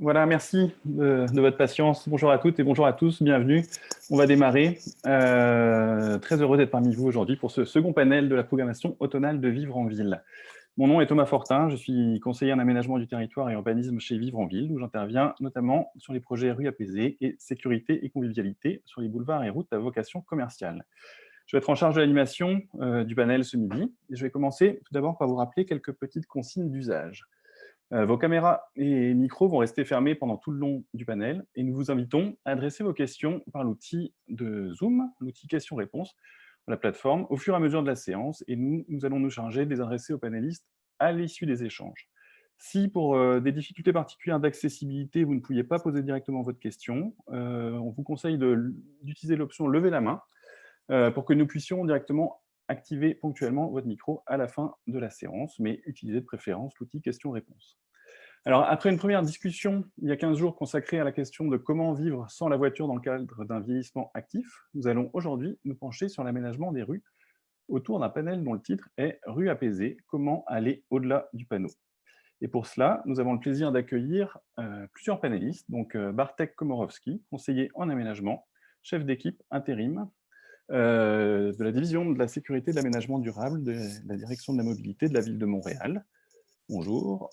Voilà, merci de votre patience. Bonjour à toutes et bonjour à tous, bienvenue. On va démarrer. Très heureux d'être parmi vous aujourd'hui pour ce second panel de la programmation automnale de Vivre en Ville. Mon nom est Thomas Fortin, je suis conseiller en aménagement du territoire et urbanisme chez Vivre en Ville, où j'interviens notamment sur les projets rues apaisées et sécurité et convivialité sur les boulevards et routes à vocation commerciale. Je vais être en charge de l'animation du panel ce midi et je vais commencer tout d'abord par vous rappeler quelques petites consignes d'usage. Vos caméras et micros vont rester fermés pendant tout le long du panel et nous vous invitons à adresser vos questions par l'outil de Zoom, l'outil questions-réponses de la plateforme, au fur et à mesure de la séance et nous allons nous charger de les adresser aux panélistes à l'issue des échanges. Si pour des difficultés particulières d'accessibilité, vous ne pouviez pas poser directement votre question, on vous conseille d'utiliser l'option « Lever la main » pour que nous puissions directement activer ponctuellement votre micro à la fin de la séance, mais utilisez de préférence l'outil questions-réponses. Alors, après une première discussion, il y a 15 jours, consacrée à la question de comment vivre sans la voiture dans le cadre d'un vieillissement actif, nous allons aujourd'hui nous pencher sur l'aménagement des rues autour d'un panel dont le titre est « Rue apaisée, comment aller au-delà du panneau ». Et pour cela, nous avons le plaisir d'accueillir plusieurs panélistes, donc Bartek Komorowski, conseiller en aménagement, chef d'équipe intérim de la division de la sécurité et de l'aménagement durable de la direction de la mobilité de la ville de Montréal. Bonjour.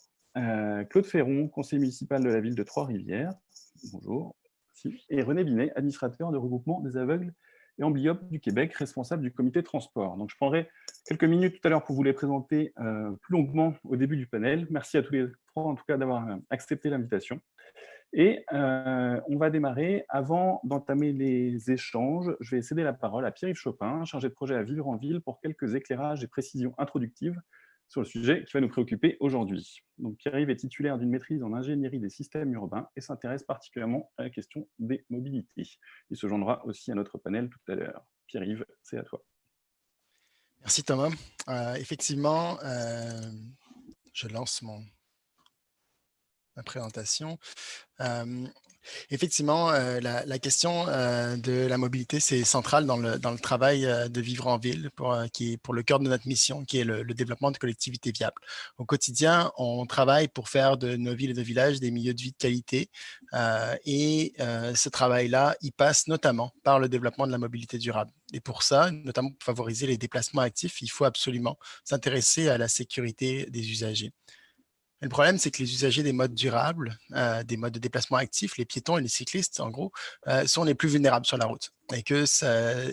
Claude Ferron, conseiller municipal de la ville de Trois-Rivières. Bonjour. Et René Binet, administrateur de regroupement des aveugles et amblyopes du Québec, responsable du comité transport. Donc, je prendrai quelques minutes tout à l'heure pour vous les présenter plus longuement au début du panel. Merci à tous les trois, en tout cas, d'avoir accepté l'invitation. Et on va démarrer. Avant d'entamer les échanges, je vais céder la parole à Pierre-Yves Chopin, chargé de projet à Vivre en Ville, pour quelques éclairages et précisions introductives sur le sujet qui va nous préoccuper aujourd'hui. Donc Pierre-Yves est titulaire d'une maîtrise en ingénierie des systèmes urbains et s'intéresse particulièrement à la question des mobilités. Il se joindra aussi à notre panel tout à l'heure. Pierre-Yves, c'est à toi. Merci Thomas. Effectivement, je lance ma présentation. Effectivement, la question de la mobilité, c'est central dans le travail de Vivre en Ville, qui est pour le cœur de notre mission, qui est le développement de collectivités viables. Au quotidien, on travaille pour faire de nos villes et de villages des milieux de vie de qualité. Ce travail-là, il passe notamment par le développement de la mobilité durable. Et pour ça, notamment pour favoriser les déplacements actifs, il faut absolument s'intéresser à la sécurité des usagers. Le problème, c'est que les usagers des modes durables, des modes de déplacement actifs, les piétons et les cyclistes, en gros, sont les plus vulnérables sur la route et que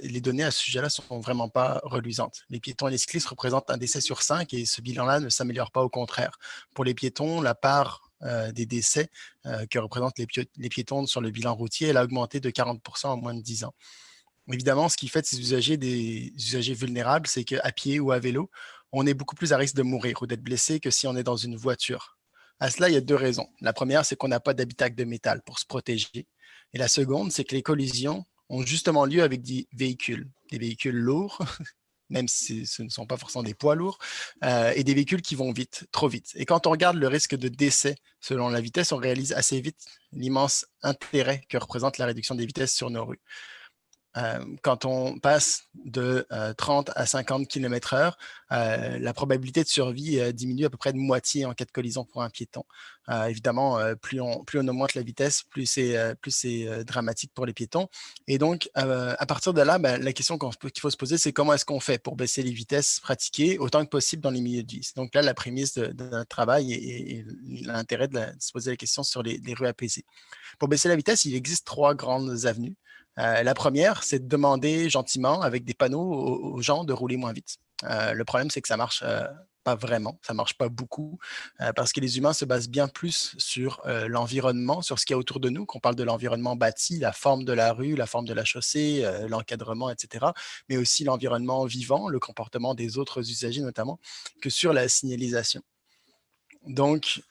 les données à ce sujet-là ne sont vraiment pas reluisantes. Les piétons et les cyclistes représentent un décès sur 5 et ce bilan-là ne s'améliore pas, au contraire. Pour les piétons, la part des décès que représentent les piétons sur le bilan routier, elle a augmenté de 40% en moins de 10 ans. Évidemment, ce qui fait de ces usagers des usagers vulnérables, c'est qu'à pied ou à vélo, on est beaucoup plus à risque de mourir ou d'être blessé que si on est dans une voiture. À cela, il y a deux raisons. La première, c'est qu'on n'a pas d'habitacle de métal pour se protéger. Et la seconde, c'est que les collisions ont justement lieu avec des véhicules lourds, même si ce ne sont pas forcément des poids lourds, et des véhicules qui vont vite, trop vite. Et quand on regarde le risque de décès selon la vitesse, on réalise assez vite l'immense intérêt que représente la réduction des vitesses sur nos rues. Quand on passe de 30 à 50 km/h, la probabilité de survie diminue à peu près de moitié en cas de collision pour un piéton. Évidemment, plus on augmente la vitesse, plus c'est dramatique pour les piétons. Et donc, à partir de là, la question qu'il faut se poser, c'est comment est-ce qu'on fait pour baisser les vitesses pratiquées autant que possible dans les milieux de vie. Donc là, la prémisse de notre travail et l'intérêt de se poser la question sur les rues apaisées. Pour baisser la vitesse, il existe 3 grandes avenues. La première, c'est de demander gentiment, avec des panneaux, aux gens de rouler moins vite. Le problème, c'est que ça ne marche pas vraiment, ça ne marche pas beaucoup, parce que les humains se basent bien plus sur l'environnement, sur ce qu'il y a autour de nous, qu'on parle de l'environnement bâti, la forme de la rue, la forme de la chaussée, l'encadrement, etc., mais aussi l'environnement vivant, le comportement des autres usagers notamment, que sur la signalisation. Donc,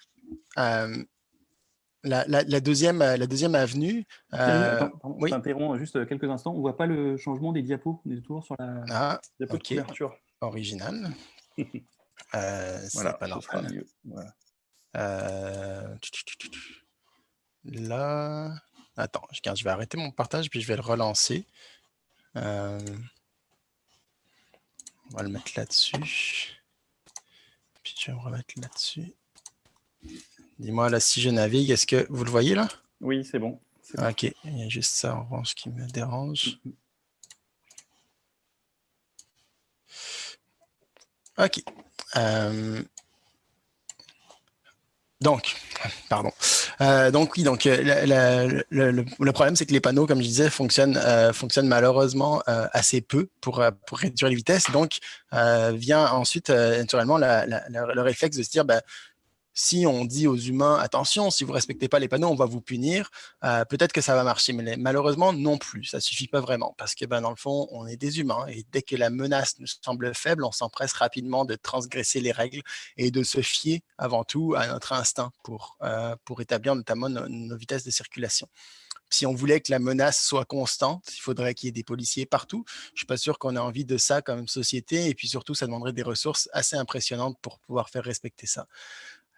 la deuxième avenue. Attends, je Oui. t'interromps juste quelques instants. On ne voit pas le changement des diapos, on est toujours sur la diapo de couverture. Original. Voilà, c'est pas ce sera normal. mieux. Voilà. Là, attends, je vais arrêter mon partage puis je vais le relancer. On va le mettre là-dessus. Puis je vais me remettre là-dessus. Dis-moi là si je navigue, est-ce que vous le voyez là? Oui, c'est bon. Bon. OK, il y a juste ça en revanche qui me dérange. OK. Donc, pardon. Donc oui, donc le problème, c'est que les panneaux, comme je disais, fonctionnent malheureusement assez peu pour réduire les vitesses. Donc, vient ensuite naturellement le réflexe de se dire, ben, si on dit aux humains, attention, si vous ne respectez pas les panneaux, on va vous punir, peut-être que ça va marcher. Mais malheureusement, non plus. Ça ne suffit pas vraiment parce que ben, dans le fond, on est des humains et dès que la menace nous semble faible, on s'empresse rapidement de transgresser les règles et de se fier avant tout à notre instinct pour établir notamment nos vitesses de circulation. Si on voulait que la menace soit constante, il faudrait qu'il y ait des policiers partout. Je ne suis pas sûr qu'on ait envie de ça comme société. Et puis surtout, ça demanderait des ressources assez impressionnantes pour pouvoir faire respecter ça.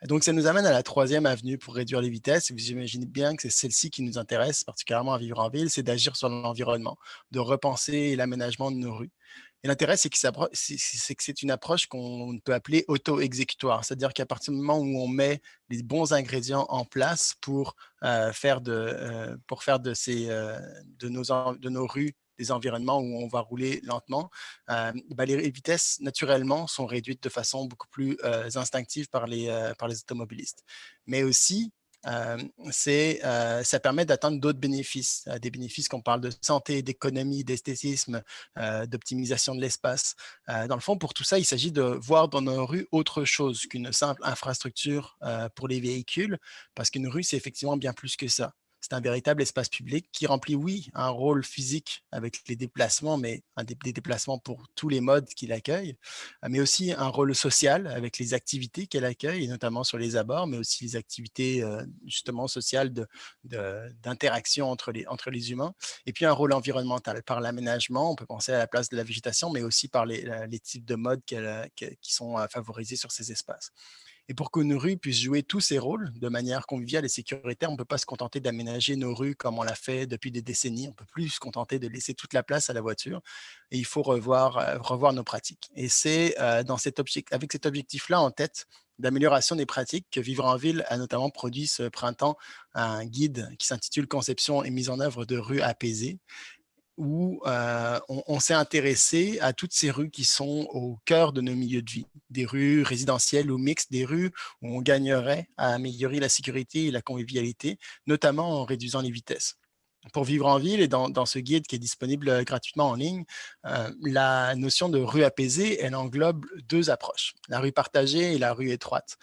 Donc, ça nous amène à la troisième avenue pour réduire les vitesses. Vous imaginez bien que c'est celle-ci qui nous intéresse, particulièrement à vivre en ville, c'est d'agir sur l'environnement, de repenser l'aménagement de nos rues. Et l'intérêt, c'est que c'est une approche qu'on peut appeler auto-exécutoire, c'est-à-dire qu'à partir du moment où on met les bons ingrédients en place faire de nos rues des environnements où on va rouler lentement, les vitesses, naturellement, sont réduites de façon beaucoup plus instinctive par les automobilistes. Mais aussi, ça permet d'atteindre d'autres bénéfices, des bénéfices qu'on parle de santé, d'économie, d'esthétisme, d'optimisation de l'espace. Dans le fond, pour tout ça, il s'agit de voir dans nos rues autre chose qu'une simple infrastructure pour les véhicules, parce qu'une rue, c'est effectivement bien plus que ça. C'est un véritable espace public qui remplit, oui, un rôle physique avec les déplacements, mais des déplacements pour tous les modes qu'il accueille, mais aussi un rôle social avec les activités qu'elle accueille, et notamment sur les abords, mais aussi les activités justement sociales d'interaction entre les humains, et puis un rôle environnemental par l'aménagement. On peut penser à la place de la végétation, mais aussi par les types de modes qui sont favorisés sur ces espaces. Et pour qu'une rue puisse jouer tous ses rôles de manière conviviale et sécuritaire, on ne peut pas se contenter d'aménager nos rues comme on l'a fait depuis des décennies. On ne peut plus se contenter de laisser toute la place à la voiture. Et il faut revoir nos pratiques. Et c'est avec cet objectif-là en tête d'amélioration des pratiques que Vivre en Ville a notamment produit ce printemps un guide qui s'intitule Conception et mise en œuvre de rues apaisées, où on s'est intéressé à toutes ces rues qui sont au cœur de nos milieux de vie, des rues résidentielles ou mixtes, des rues où on gagnerait à améliorer la sécurité et la convivialité, notamment en réduisant les vitesses. Pour Vivre en Ville, et dans ce guide qui est disponible gratuitement en ligne, la notion de rue apaisée, elle englobe deux approches, la rue partagée et la rue étroite.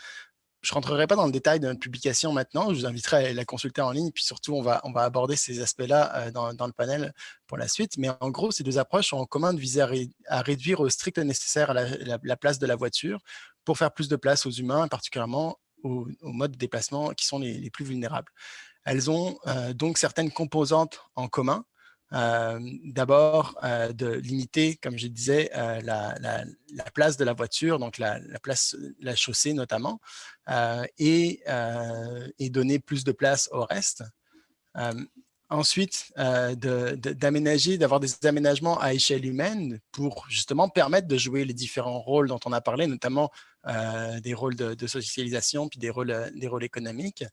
Je ne rentrerai pas dans le détail de notre publication maintenant. Je vous inviterai à la consulter en ligne. Puis surtout, on va aborder ces aspects-là dans le panel pour la suite. Mais en gros, ces deux approches ont en commun de viser à réduire au strict nécessaire la place de la voiture pour faire plus de place aux humains, particulièrement aux modes de déplacement qui sont les plus vulnérables. Elles ont donc certaines composantes en commun. D'abord, de limiter, comme je disais, la place de la voiture, donc la chaussée notamment, et donner plus de place au reste. Ensuite, d'avoir des aménagements à échelle humaine pour justement permettre de jouer les différents rôles dont on a parlé, notamment des rôles de socialisation puis des rôles économiques.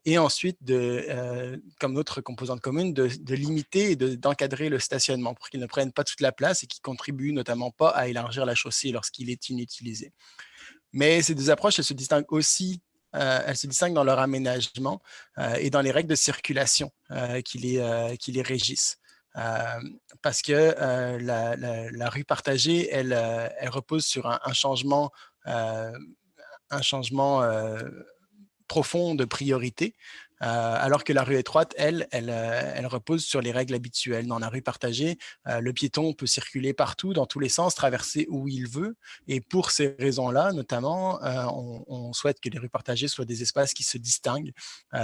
Et ensuite, comme autre composante commune, de limiter et d'encadrer le stationnement pour qu'il ne prenne pas toute la place et qu'il ne contribue notamment pas à élargir la chaussée lorsqu'il est inutilisé. Mais ces deux approches, elles se distinguent aussi dans leur aménagement et dans les règles de circulation qui les régissent. Parce que la rue partagée, elle repose sur un changement profond de priorité, alors que la rue étroite, elle repose sur les règles habituelles. Dans la rue partagée, le piéton peut circuler partout, dans tous les sens, traverser où il veut. Et pour ces raisons-là, notamment, on souhaite que les rues partagées soient des espaces qui se distinguent,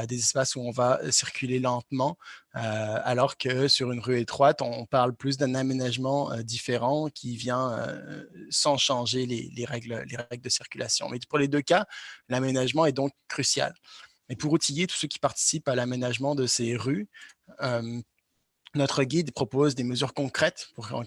des espaces où on va circuler lentement, alors que sur une rue étroite, on parle plus d'un aménagement différent qui vient sans changer les règles de circulation. Mais pour les deux cas, l'aménagement est donc crucial. Et pour outiller tous ceux qui participent à l'aménagement de ces rues, Notre guide propose des mesures concrètes pour en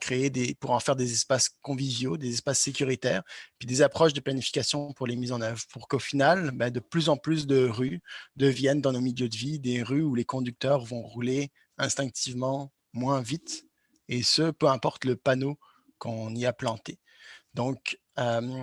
faire des espaces conviviaux, des espaces sécuritaires, puis des approches de planification pour les mises en œuvre, pour qu'au final, de plus en plus de rues deviennent dans nos milieux de vie des rues où les conducteurs vont rouler instinctivement moins vite, et ce, peu importe le panneau qu'on y a planté. Donc,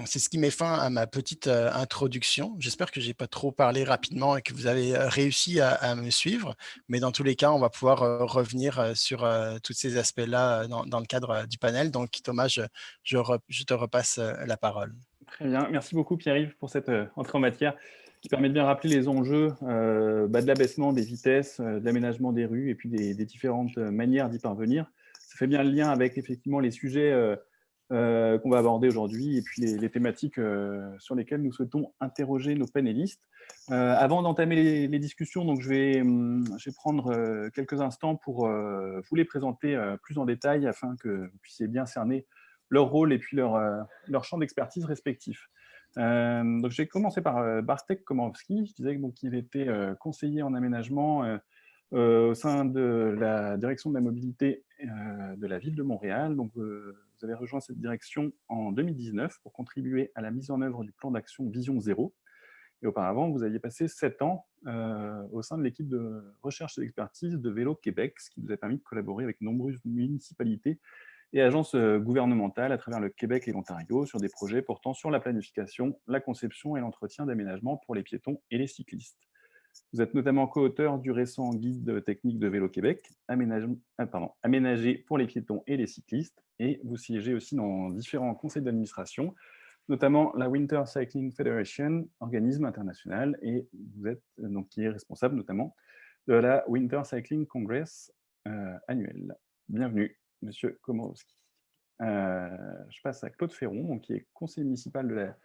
c'est ce qui met fin à ma petite introduction. J'espère que je n'ai pas trop parlé rapidement et que vous avez réussi à me suivre. Mais dans tous les cas, on va pouvoir revenir sur tous ces aspects-là dans le cadre du panel. Donc, Thomas, je te repasse la parole. Très bien. Merci beaucoup, Pierre-Yves, pour cette entrée en matière qui permet de bien rappeler les enjeux de l'abaissement des vitesses, de l'aménagement des rues et puis des différentes manières d'y parvenir. Ça fait bien le lien avec effectivement les sujets qu'on va aborder aujourd'hui et puis les thématiques sur lesquelles nous souhaitons interroger nos panélistes. Avant d'entamer les discussions, donc je vais prendre quelques instants pour vous les présenter plus en détail afin que vous puissiez bien cerner leur rôle et puis leur champ d'expertise respectif. Donc, j'ai commencé par Bartek Komorowski. Je disais qu'il était conseiller en aménagement au sein de la direction de la mobilité de la ville de Montréal. Donc, vous avez rejoint cette direction en 2019 pour contribuer à la mise en œuvre du plan d'action Vision Zéro. Et auparavant, vous aviez passé 7 ans au sein de l'équipe de recherche et d'expertise de Vélo Québec, ce qui vous a permis de collaborer avec de nombreuses municipalités et agences gouvernementales à travers le Québec et l'Ontario sur des projets portant sur la planification, la conception et l'entretien d'aménagements pour les piétons et les cyclistes. Vous êtes notamment co-auteur du récent guide technique de Vélo Québec, aménagé pour les piétons et les cyclistes, et vous siégez aussi dans différents conseils d'administration, notamment la Winter Cycling Federation, organisme international, et vous êtes donc qui est responsable notamment de la Winter Cycling Congress annuel. Bienvenue, Monsieur Komorowski. Je passe à Claude Ferron, donc, qui est conseiller municipal de la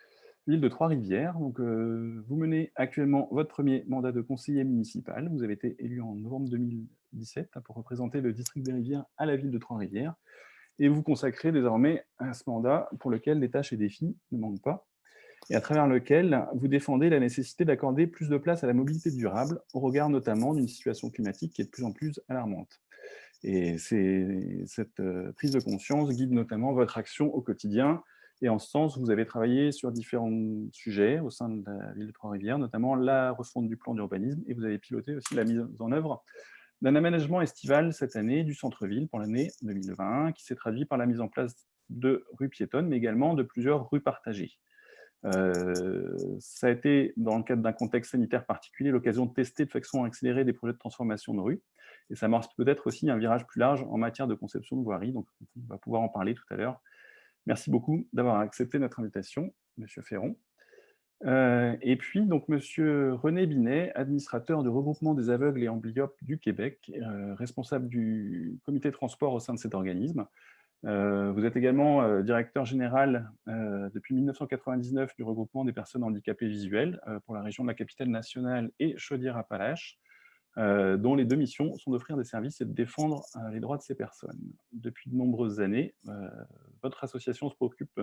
ville de Trois-Rivières. Donc, vous menez actuellement votre premier mandat de conseiller municipal. Vous avez été élu en novembre 2017 pour représenter le district des Rivières à la ville de Trois-Rivières. Et vous consacrez désormais à ce mandat pour lequel les tâches et défis ne manquent pas, et à travers lequel vous défendez la nécessité d'accorder plus de place à la mobilité durable, au regard notamment d'une situation climatique qui est de plus en plus alarmante. Et cette prise de conscience guide notamment votre action au quotidien. Et en ce sens, vous avez travaillé sur différents sujets au sein de la ville de Trois-Rivières, notamment la refonte du plan d'urbanisme, et vous avez piloté aussi la mise en œuvre d'un aménagement estival cette année du centre-ville pour l'année 2020, qui s'est traduit par la mise en place de rues piétonnes, mais également de plusieurs rues partagées. Ça a été, dans le cadre d'un contexte sanitaire particulier, l'occasion de tester de façon accélérée des projets de transformation de rues. Et ça marque peut-être aussi un virage plus large en matière de conception de voirie. Donc, on va pouvoir en parler tout à l'heure. Merci beaucoup d'avoir accepté notre invitation, Monsieur Ferron. Et puis, donc, Monsieur René Binet, administrateur du regroupement des aveugles et amblyopes du Québec, responsable du comité de transport au sein de cet organisme. Vous êtes également directeur général depuis 1999 du regroupement des personnes handicapées visuelles pour la région de la Capitale-Nationale et Chaudière-Appalaches, dont les deux missions sont d'offrir des services et de défendre les droits de ces personnes. Depuis de nombreuses années, votre association se préoccupe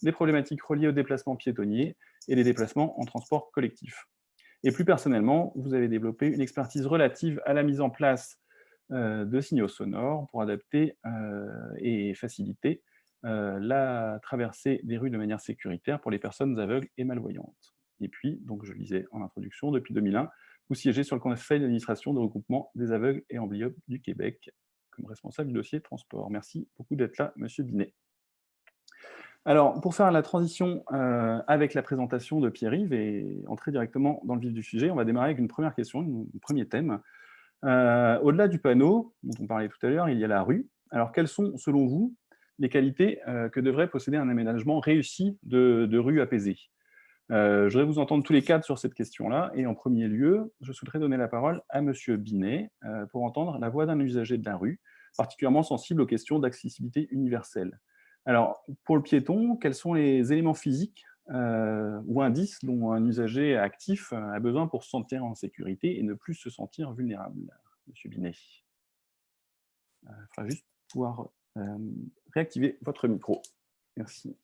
des problématiques reliées aux déplacements piétonniers et des déplacements en transport collectif. Et plus personnellement, vous avez développé une expertise relative à la mise en place de signaux sonores pour adapter et faciliter la traversée des rues de manière sécuritaire pour les personnes aveugles et malvoyantes. Et puis, donc je le disais en introduction, depuis 2001, vous siégez sur le conseil d'administration de regroupement des aveugles et amblyopes du Québec comme responsable du dossier transport. Merci beaucoup d'être là, Monsieur Binet. Alors, pour faire la transition avec la présentation de Pierre-Yves et entrer directement dans le vif du sujet, on va démarrer avec une première question, un premier thème. Au-delà du panneau, dont on parlait tout à l'heure, il y a la rue. Alors, quelles sont, selon vous, les qualités que devrait posséder un aménagement réussi de rues apaisées? Je voudrais vous entendre tous les quatre sur cette question-là. Et en premier lieu, je souhaiterais donner la parole à Monsieur Binet pour entendre la voix d'un usager de la rue, particulièrement sensible aux questions d'accessibilité universelle. Alors, pour le piéton, quels sont les éléments physiques ou indices dont un usager actif a besoin pour se sentir en sécurité et ne plus se sentir vulnérable, Monsieur Binet? Il faudra juste pouvoir réactiver votre micro. Merci.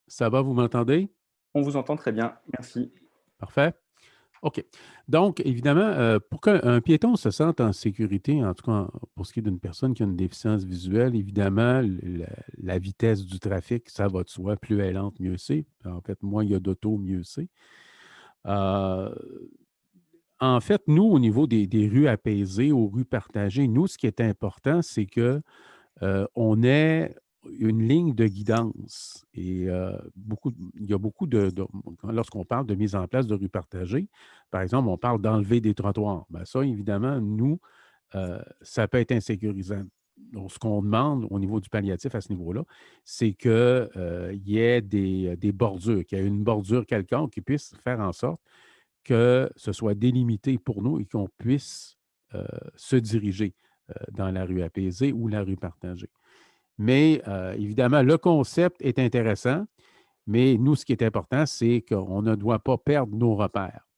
Ça va, vous m'entendez? On vous entend très bien, merci. Parfait. OK. Donc, évidemment, pour qu'un piéton se sente en sécurité, en tout cas pour ce qui est d'une personne qui a une déficience visuelle, évidemment, la vitesse du trafic, ça va de soi. Plus elle est lente, mieux c'est. En fait, moins il y a d'auto, mieux c'est. Euh, En fait, nous, au niveau des rues apaisées, aux rues partagées, nous, ce qui est important, c'est que on ait une ligne de guidance. Et il y a beaucoup lorsqu'on parle de mise en place de rues partagées, par exemple, on parle d'enlever des trottoirs. Bien, ça, évidemment, nous, ça peut être insécurisant. Donc, ce qu'on demande au niveau du palliatif à ce niveau-là, c'est qu'il y ait des bordures, qu'il y ait une bordure quelconque qui puisse faire en sorte que ce soit délimité pour nous et qu'on puisse se diriger dans la rue apaisée ou la rue partagée. Mais évidemment, le concept est intéressant, mais nous, ce qui est important, c'est qu'on ne doit pas perdre nos repères.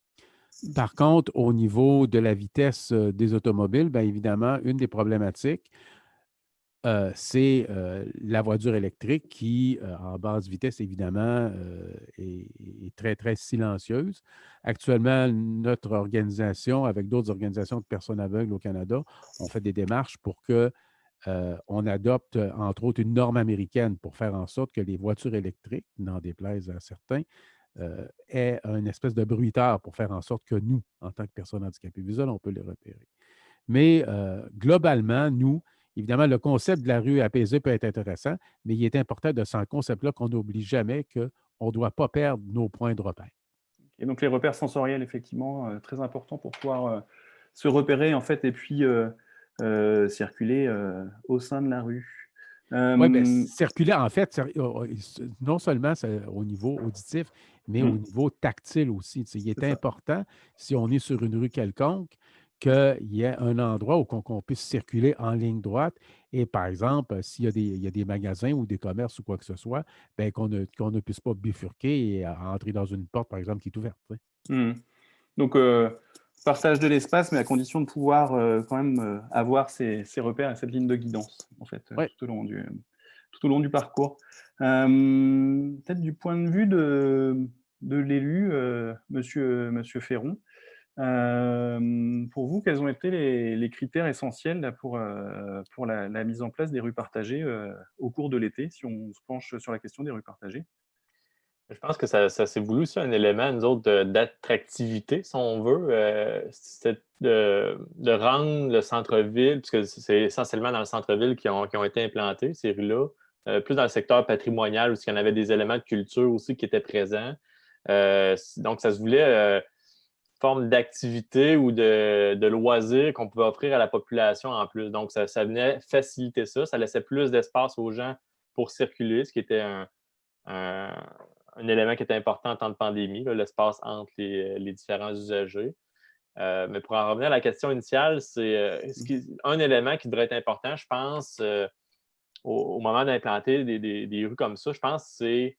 Par contre, au niveau de la vitesse des automobiles, bien évidemment, une des problématiques, c'est la voiture électrique qui, en basse vitesse, évidemment, est très, très silencieuse. Actuellement, notre organisation, avec d'autres organisations de personnes aveugles au Canada, on fait des démarches pour que on adopte, entre autres, une norme américaine pour faire en sorte que les voitures électriques, n'en déplaise à certains, aient une espèce de bruiteur pour faire en sorte que nous, en tant que personnes handicapées visuelles, on peut les repérer. Mais globalement, nous, évidemment, le concept de la rue apaisée peut être intéressant, mais il est important de ce concept-là qu'on n'oublie jamais qu'on ne doit pas perdre nos points de repère. Et donc les repères sensoriels, effectivement, très importants pour pouvoir se repérer, en fait, et puis circuler au sein de la rue. Oui, bien, circuler, en fait, non seulement au niveau auditif, mais au niveau tactile aussi. Il est C'est ça. important, si on est sur une rue quelconque, qu'il y ait un endroit où qu'on puisse circuler en ligne droite. Et par exemple, s'il y a il y a des magasins ou des commerces ou quoi que ce soit, bien, qu'on ne puisse pas bifurquer et entrer dans une porte, par exemple, qui est ouverte. Donc, partage de l'espace, mais à condition de pouvoir quand même avoir ces repères et cette ligne de guidance, en fait, Oui. tout au long du parcours. Peut-être du point de vue de l'élu, monsieur Ferron, pour vous, quels ont été les critères essentiels là, pour la mise en place des rues partagées au cours de l'été, si on se penche sur la question des rues partagées? Je pense que ça s'est voulu aussi un élément, nous autres, d'attractivité, si on veut. C'est de rendre le centre-ville, puisque c'est essentiellement dans le centre-ville qui ont été implantés, ces rues-là, plus dans le secteur patrimonial, où il y en avait des éléments de culture aussi qui étaient présents. Donc, ça se voulait forme d'activité ou de loisirs qu'on pouvait offrir à la population en plus. Donc, ça venait faciliter ça. Ça laissait plus d'espace aux gens pour circuler, ce qui était un élément qui était important en temps de pandémie, l'espace entre les différents usagers. Mais pour en revenir à la question initiale, c'est un élément qui devrait être important, je pense, au moment d'implanter des rues comme ça, je pense, c'est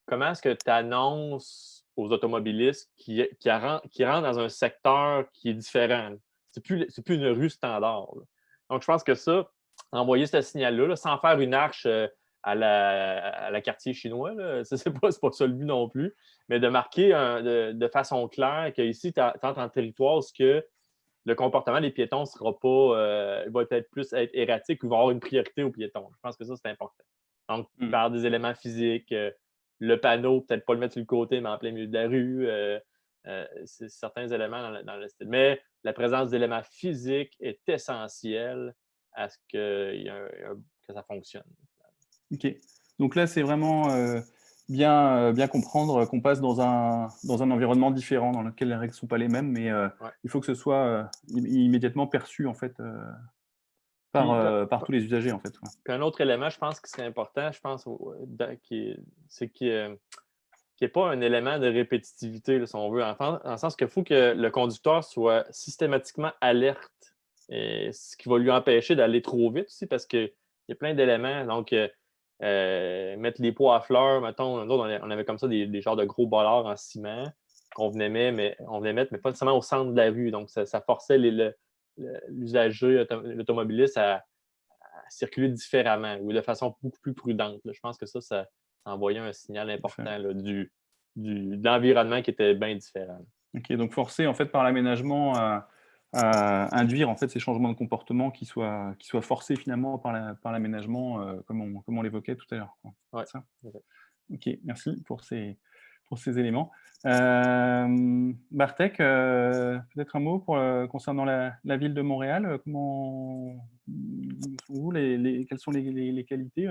comment est-ce que tu annonces aux automobilistes qui rentrent dans un secteur qui est différent. C'est plus une rue standard. Là. Donc, je pense que ça, envoyer ce signal-là, là, sans faire une arche à la quartier chinois, là, c'est pas ça le but non plus, mais de marquer de façon claire qu'ici, tu entres en territoire où que le comportement des piétons sera pas, va peut-être plus être erratique ou va avoir une priorité aux piétons. Je pense que ça, c'est important. Donc, par des éléments physiques, le panneau, peut-être pas le mettre sur le côté, mais en plein milieu de la rue. C'est certains éléments dans le style. Mais la présence d'éléments physiques est essentielle à ce que ça fonctionne. OK. Donc là, c'est vraiment bien comprendre qu'on passe dans un environnement différent, dans lequel les règles ne sont pas les mêmes, mais Ouais. il faut que ce soit immédiatement perçu, en fait, par tous les usagers, en fait. Ouais. Puis un autre élément, je pense, qui serait important, je pense, c'est qu'il n'y ait pas un élément de répétitivité, là, si on veut, dans le sens qu'il faut que le conducteur soit systématiquement alerte, et ce qui va lui empêcher d'aller trop vite aussi, parce qu'il y a plein d'éléments. Donc, mettre les pots à fleurs, mettons, nous autres, on avait comme ça des genres de gros bollards en ciment qu'on venait mettre, mais pas nécessairement au centre de la rue. Donc, ça forçait l'usager, l'automobiliste à circuler différemment ou de façon beaucoup plus prudente. Là. Je pense que ça envoyait un signal important là, de l'environnement qui était bien différent. Ok, donc forcer en fait par l'aménagement à induire en fait ces changements de comportement qui soient forcés finalement par l'aménagement, comme on l'évoquait tout à l'heure, quoi. Ouais. C'est ça? Ok. Ok, merci pour ces éléments. Bartek, peut-être un mot concernant la ville de Montréal. Comment vous, quelles sont les qualités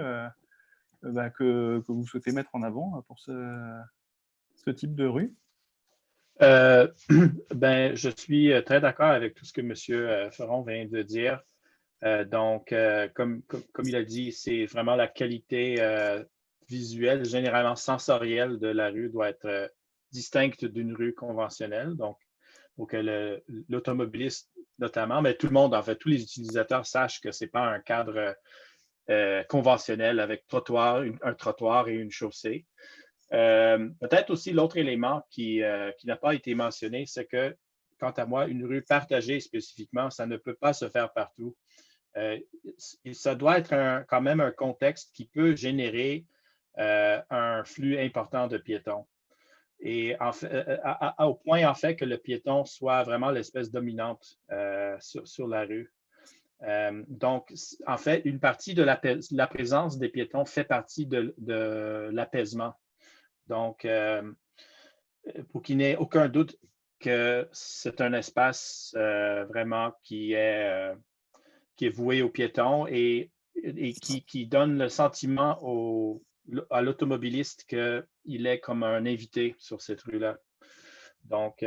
que vous souhaitez mettre en avant pour ce type de rue? Ben, je suis très d'accord avec tout ce que M. Ferron vient de dire. Donc, comme il a dit, c'est vraiment la qualité visuelle, généralement sensorielle de la rue doit être distincte d'une rue conventionnelle. Donc, pour que l'automobiliste notamment, mais tout le monde, en fait, tous les utilisateurs sachent que ce n'est pas un cadre conventionnel avec un trottoir et une chaussée. Peut-être aussi l'autre élément qui n'a pas été mentionné, c'est que, quant à moi, une rue partagée spécifiquement, ça ne peut pas se faire partout. Ça doit être quand même un contexte qui peut générer un flux important de piétons. Et en fait, au point, en fait, que le piéton soit vraiment l'espèce dominante sur la rue. Donc, en fait, une partie de la présence des piétons fait partie de l'apaisement. Donc, pour qu'il n'ait aucun doute que c'est un espace vraiment qui est voué aux piétons et qui donne le sentiment à l'automobiliste qu'il est comme un invité sur cette rue-là. Donc,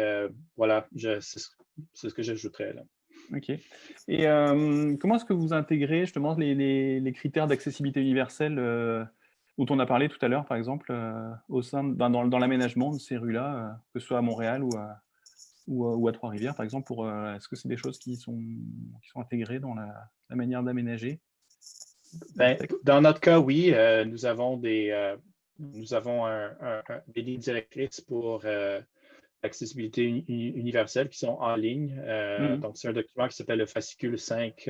voilà, c'est ce que j'ajouterais là. Ok. Et comment est-ce que vous intégrez justement les critères d'accessibilité universelle dont on a parlé tout à l'heure, par exemple, au sein dans l'aménagement de ces rues-là, que ce soit à Montréal ou à Trois-Rivières, par exemple, est-ce que c'est des choses qui sont intégrées dans la manière d'aménager? Ben, dans notre cas, oui, nous avons des lignes directrices pour l'accessibilité universelle qui sont en ligne. Donc, c'est un document qui s'appelle le fascicule 5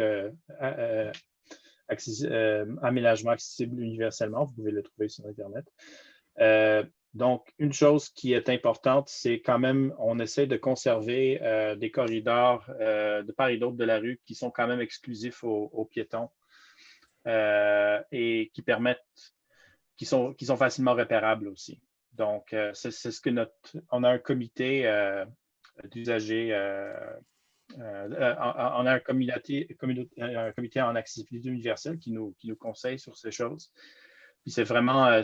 aménagement accessible universellement. Vous pouvez le trouver sur Internet. Donc, une chose qui est importante, c'est quand même, on essaie de conserver des corridors de part et d'autre de la rue qui sont quand même exclusifs aux piétons et qui sont facilement repérables aussi. Donc, c'est ce que on a un comité d'usagers, on a un comité en accessibilité universelle qui nous conseille sur ces choses. Puis c'est vraiment un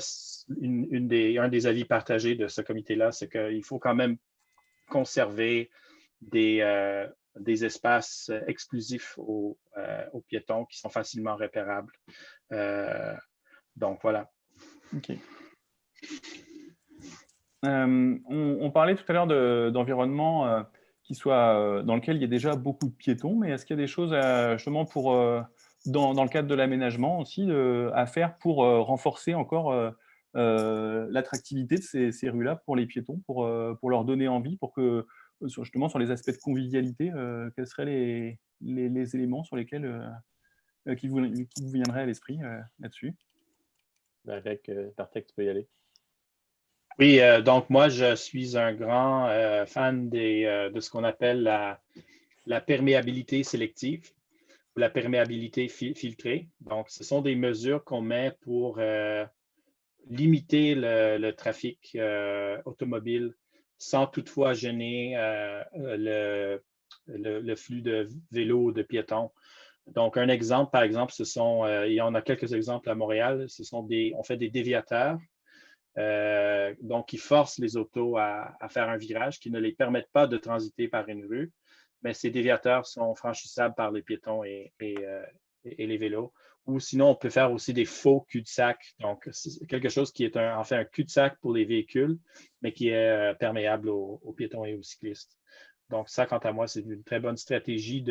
des avis partagés de ce comité-là, c'est qu'il faut quand même conserver des espaces exclusifs aux piétons qui sont facilement repérables. Donc, voilà. OK. On parlait tout à l'heure d'environnement dans lequel il y a déjà beaucoup de piétons, mais est-ce qu'il y a des choses justement dans le cadre de l'aménagement aussi à faire pour renforcer encore l'attractivité de ces rues-là pour les piétons, pour leur donner envie, pour que justement sur les aspects de convivialité, quels seraient les éléments sur lesquels qui vous viendraient à l'esprit là-dessus? Avec Bartek, tu peux y aller. Oui, donc moi, je suis un grand fan de ce qu'on appelle la perméabilité sélective ou la perméabilité filtrée. Donc, ce sont des mesures qu'on met pour limiter le trafic automobile sans toutefois gêner le flux de vélos, de piétons. Donc, un exemple, par exemple, il y en a quelques exemples à Montréal, on fait des déviateurs. Donc, qui forcent les autos à faire un virage, qui ne les permettent pas de transiter par une rue, mais ces déviateurs sont franchissables par les piétons et les vélos. Ou sinon, on peut faire aussi des faux cul-de-sac. Donc, c'est quelque chose qui est en fait un cul-de-sac pour les véhicules, mais qui est perméable aux piétons et aux cyclistes. Donc, ça, quant à moi, c'est une très bonne stratégie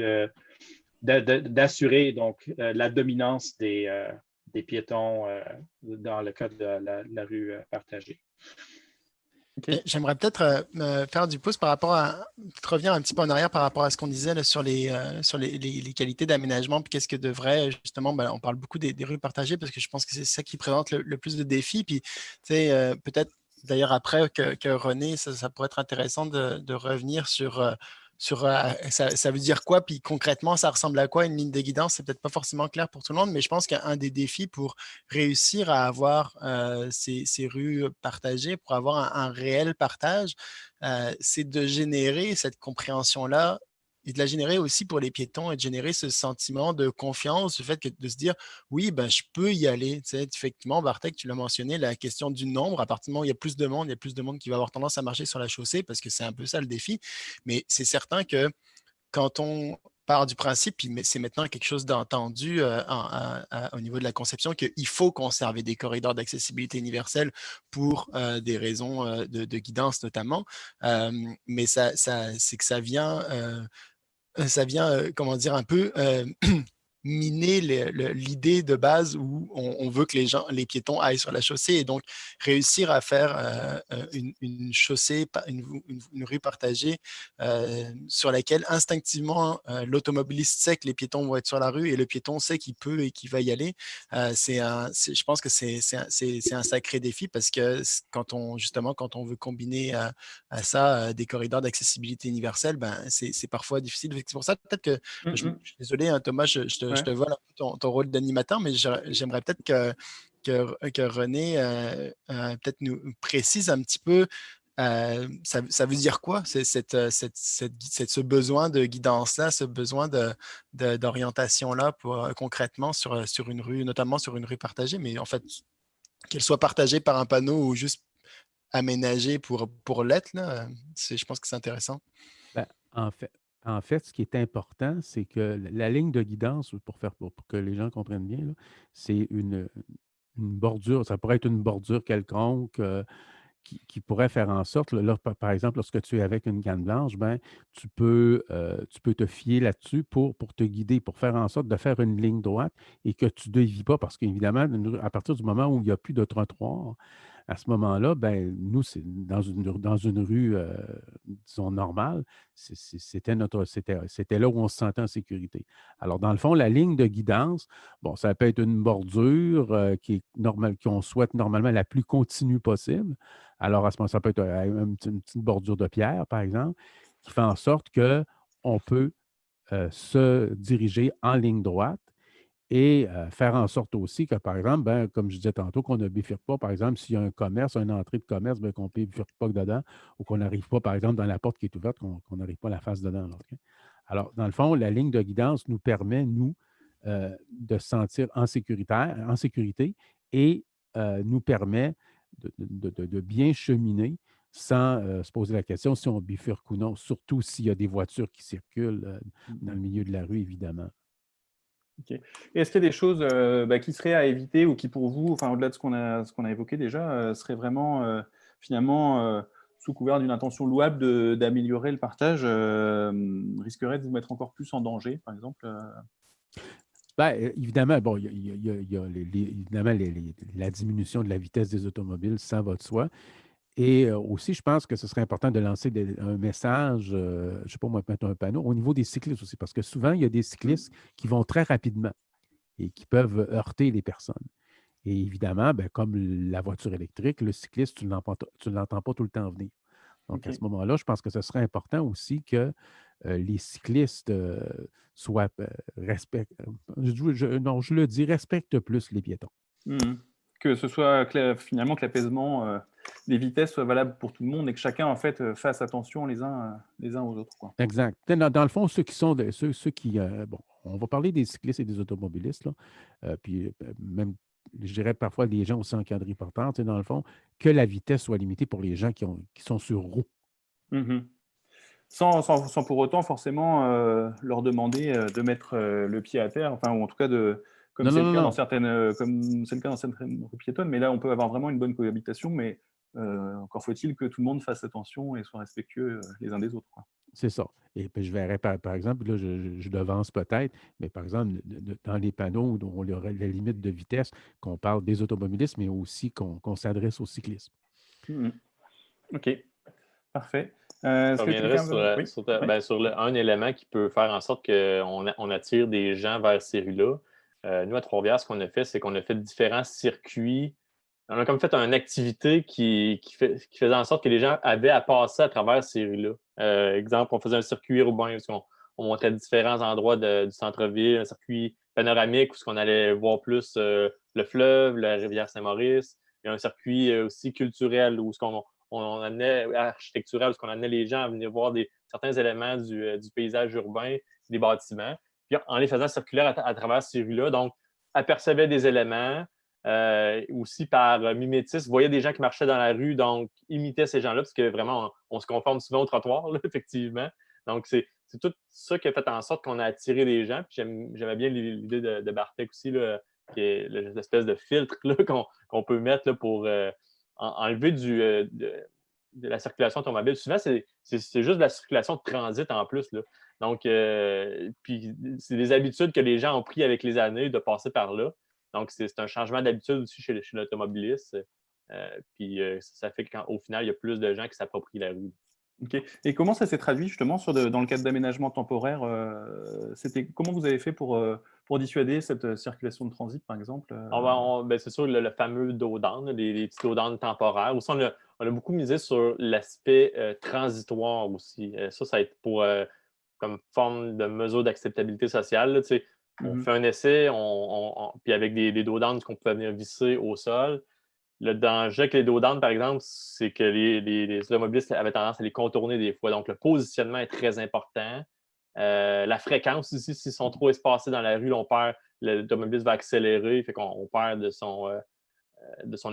d'assurer donc la dominance des piétons dans le cas de la rue partagée. Okay. J'aimerais peut-être faire du pouce par rapport revenir un petit peu en arrière par rapport à ce qu'on disait là, sur les qualités d'aménagement, puis qu'est-ce que devrait, justement, on parle beaucoup des rues partagées parce que je pense que c'est ça qui présente le plus de défis. Puis, peut-être d'ailleurs, après que René, ça pourrait être intéressant de revenir sur ça veut dire quoi, puis concrètement, ça ressemble à quoi une ligne de guidance? C'est peut-être pas forcément clair pour tout le monde, mais je pense qu'un des défis pour réussir à avoir ces rues partagées, pour avoir un réel partage, c'est de générer cette compréhension-là et de la générer aussi pour les piétons et de générer ce sentiment de confiance, le fait de se dire oui, ben, je peux y aller. Tu sais, effectivement, Bartek, tu l'as mentionné, la question du nombre, à partir du moment où il y a plus de monde, il y a plus de monde qui va avoir tendance à marcher sur la chaussée parce que c'est un peu ça le défi. Mais c'est certain que quand on part du principe, puis c'est maintenant quelque chose d'entendu au niveau de la conception, qu'il faut conserver des corridors d'accessibilité universelle pour des raisons de guidance notamment, mais c'est que ça vient, comment dire, un peu miner l'idée de base où on veut que les piétons aillent sur la chaussée et donc réussir à faire une chaussée, une rue partagée sur laquelle instinctivement l'automobiliste sait que les piétons vont être sur la rue et le piéton sait qu'il peut et qu'il va y aller. Je pense que c'est un sacré défi parce que quand on veut combiner à ça des corridors d'accessibilité universelle, ben, c'est parfois difficile. C'est pour ça peut-être que je suis désolé, hein, Thomas, je te vole un peu ton rôle d'animateur, mais j'aimerais peut-être que René peut-être nous précise un petit peu ça veut dire quoi, ce besoin de guidance-là, ce besoin d'orientation-là concrètement sur une rue, notamment sur une rue partagée, mais en fait, qu'elle soit partagée par un panneau ou juste aménagée pour l'être, là, je pense que c'est intéressant. Ben, en fait, ce qui est important, c'est que la ligne de guidance, pour que les gens comprennent bien, là, c'est une bordure. Ça pourrait être une bordure quelconque qui pourrait faire en sorte, là, par exemple, lorsque tu es avec une canne blanche, ben, tu peux te fier là-dessus pour te guider, pour faire en sorte de faire une ligne droite et que tu ne dévies pas, parce qu'évidemment, à partir du moment où il n'y a plus de trottoir, à ce moment-là, ben, nous, c'est dans une rue, disons, normale, c'était là où on se sentait en sécurité. Alors, dans le fond, la ligne de guidance, bon, ça peut être une bordure qu'on souhaite normalement la plus continue possible. Alors, à ce moment, ça peut être une petite bordure de pierre, par exemple, qui fait en sorte qu'on peut se diriger en ligne droite et faire en sorte aussi que, par exemple, ben, comme je disais tantôt, qu'on ne bifurque pas, par exemple, s'il y a un commerce, une entrée de commerce, ben, qu'on ne bifurque pas dedans ou qu'on n'arrive pas, par exemple, dans la porte qui est ouverte, qu'on n'arrive pas la face dedans. Là, OK? Alors, dans le fond, la ligne de guidance nous permet, nous, de se sentir en sécurité et nous permet de bien cheminer sans se poser la question si on bifurque ou non, surtout s'il y a des voitures qui circulent dans le milieu de la rue, évidemment. Okay. Est-ce qu'il y a des choses qui seraient à éviter ou qui, pour vous, enfin, au-delà de ce qu'on a évoqué déjà, seraient vraiment, finalement, sous couvert d'une intention louable d'améliorer le partage, risqueraient de vous mettre encore plus en danger, par exemple Ben, évidemment, bon, il y a évidemment la diminution de la vitesse des automobiles, ça va de soi. Et aussi, je pense que ce serait important de lancer un message, je ne sais pas moi, mettre un panneau, au niveau des cyclistes aussi, parce que souvent, il y a des cyclistes qui vont très rapidement et qui peuvent heurter les personnes. Et évidemment, ben, comme la voiture électrique, le cycliste, tu ne l'entends pas tout le temps venir. Donc, à ce moment-là, je pense que ce serait important aussi que les cyclistes soient non, je le dis, respectent plus les piétons. Que ce soit finalement que l'apaisement des vitesses soit valable pour tout le monde et que chacun en fait fasse attention les uns aux autres, quoi. Exact. Dans le fond, ceux qui bon, on va parler des cyclistes et des automobilistes, là, puis même, je dirais parfois des gens aussi en quadrille portante, dans le fond, que la vitesse soit limitée pour les gens qui sont sur roue. Sans pour autant forcément leur demander de mettre le pied à terre, enfin, ou en tout cas comme c'est le cas dans certaines rues piétonnes, mais là on peut avoir vraiment une bonne cohabitation, mais encore faut-il que tout le monde fasse attention et soit respectueux les uns des autres, quoi. C'est ça. Et puis je verrais par exemple, là, je devance peut-être, mais par exemple, dans les panneaux où il y aurait la limite de vitesse, qu'on parle des automobilistes, mais aussi qu'on s'adresse aux cyclistes. OK, parfait. Je reviendrai sur un élément qui peut faire en sorte qu'on attire des gens vers ces rues-là. Nous, à Trois-Rivières, ce qu'on a fait, c'est qu'on a fait différents circuits On a comme fait une activité qui faisait en sorte que les gens avaient à passer à travers ces rues-là. Exemple, on faisait un circuit urbain où on montrait différents endroits du centre-ville, un circuit panoramique où on allait voir plus le fleuve, la rivière Saint-Maurice. Il y a un circuit aussi culturel où on amenait, architectural, où on amenait les gens à venir voir certains éléments du paysage urbain, des bâtiments. Puis en les faisant circuler à travers ces rues-là, donc apercevaient des éléments. Aussi par mimétisme, voyait des gens qui marchaient dans la rue, donc imitaient ces gens-là, parce que vraiment, on se conforme souvent au trottoir, là, effectivement. Donc, c'est tout ça qui a fait en sorte qu'on a attiré des gens. Puis j'aimais bien l'idée de Bartek aussi, là, qui est l'espèce de filtre là, qu'on peut mettre là, pour enlever de la circulation automobile. Souvent, c'est juste de la circulation de transit en plus. Là. Donc, puis c'est des habitudes que les gens ont pris avec les années de passer par là. Donc, c'est un changement d'habitude aussi chez l'automobiliste. Ça fait qu'au final, il y a plus de gens qui s'approprient la rue. OK. Et comment ça s'est traduit justement dans le cadre d'aménagement temporaire? Comment vous avez fait pour dissuader cette circulation de transit, par exemple? C'est sûr, le fameux dos down, les petits dos down temporaires. Aussi, on a beaucoup misé sur l'aspect transitoire aussi. Ça va être pour comme forme de mesure d'acceptabilité sociale. Là, on fait un essai, puis avec des dos down qu'on pouvait venir visser au sol. Le danger avec les dos down, par exemple, c'est que les automobilistes avaient tendance à les contourner des fois. Donc, le positionnement est très important. La fréquence aussi, s'ils sont trop espacés dans la rue, l'automobiliste va accélérer, fait qu'on perd de son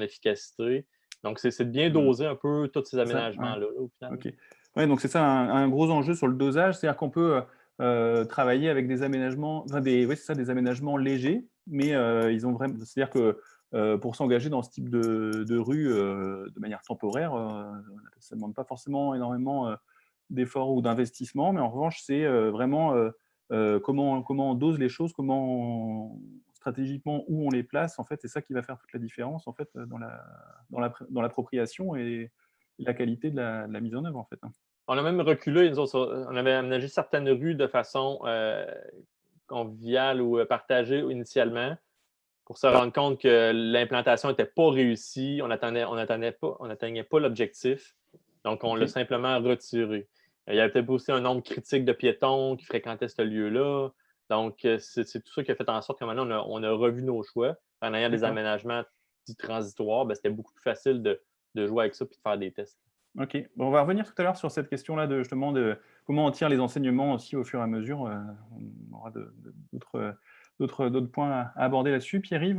efficacité. Donc, c'est de bien doser un peu tous ces aménagements-là, au final. OK. Ouais, donc c'est ça un gros enjeu sur le dosage, c'est-à-dire qu'on peut travailler avec des aménagements, des aménagements légers, mais ils ont vraiment, c'est-à-dire que pour s'engager dans ce type de rue de manière temporaire, ça ne demande pas forcément énormément d'efforts ou d'investissement, mais en revanche, c'est vraiment comment on dose les choses, stratégiquement où on les place, en fait, c'est ça qui va faire toute la différence en fait dans l'appropriation et la qualité de la mise en œuvre en fait. On a même reculé, on avait aménagé certaines rues de façon conviviale ou partagée initialement pour se rendre compte que l'implantation n'était pas réussie, on n'atteignait pas l'objectif, donc on l'a simplement retiré. Il y avait peut-être aussi un nombre critique de piétons qui fréquentaient ce lieu-là. Donc, c'est tout ça qui a fait en sorte que maintenant, on a revu nos choix. En ayant des aménagements dits transitoires, c'était beaucoup plus facile de jouer avec ça et de faire des tests. OK. Bon, on va revenir tout à l'heure sur cette question-là de comment on tire les enseignements aussi au fur et à mesure. On aura d'autres points à aborder là-dessus. Pierre-Yves,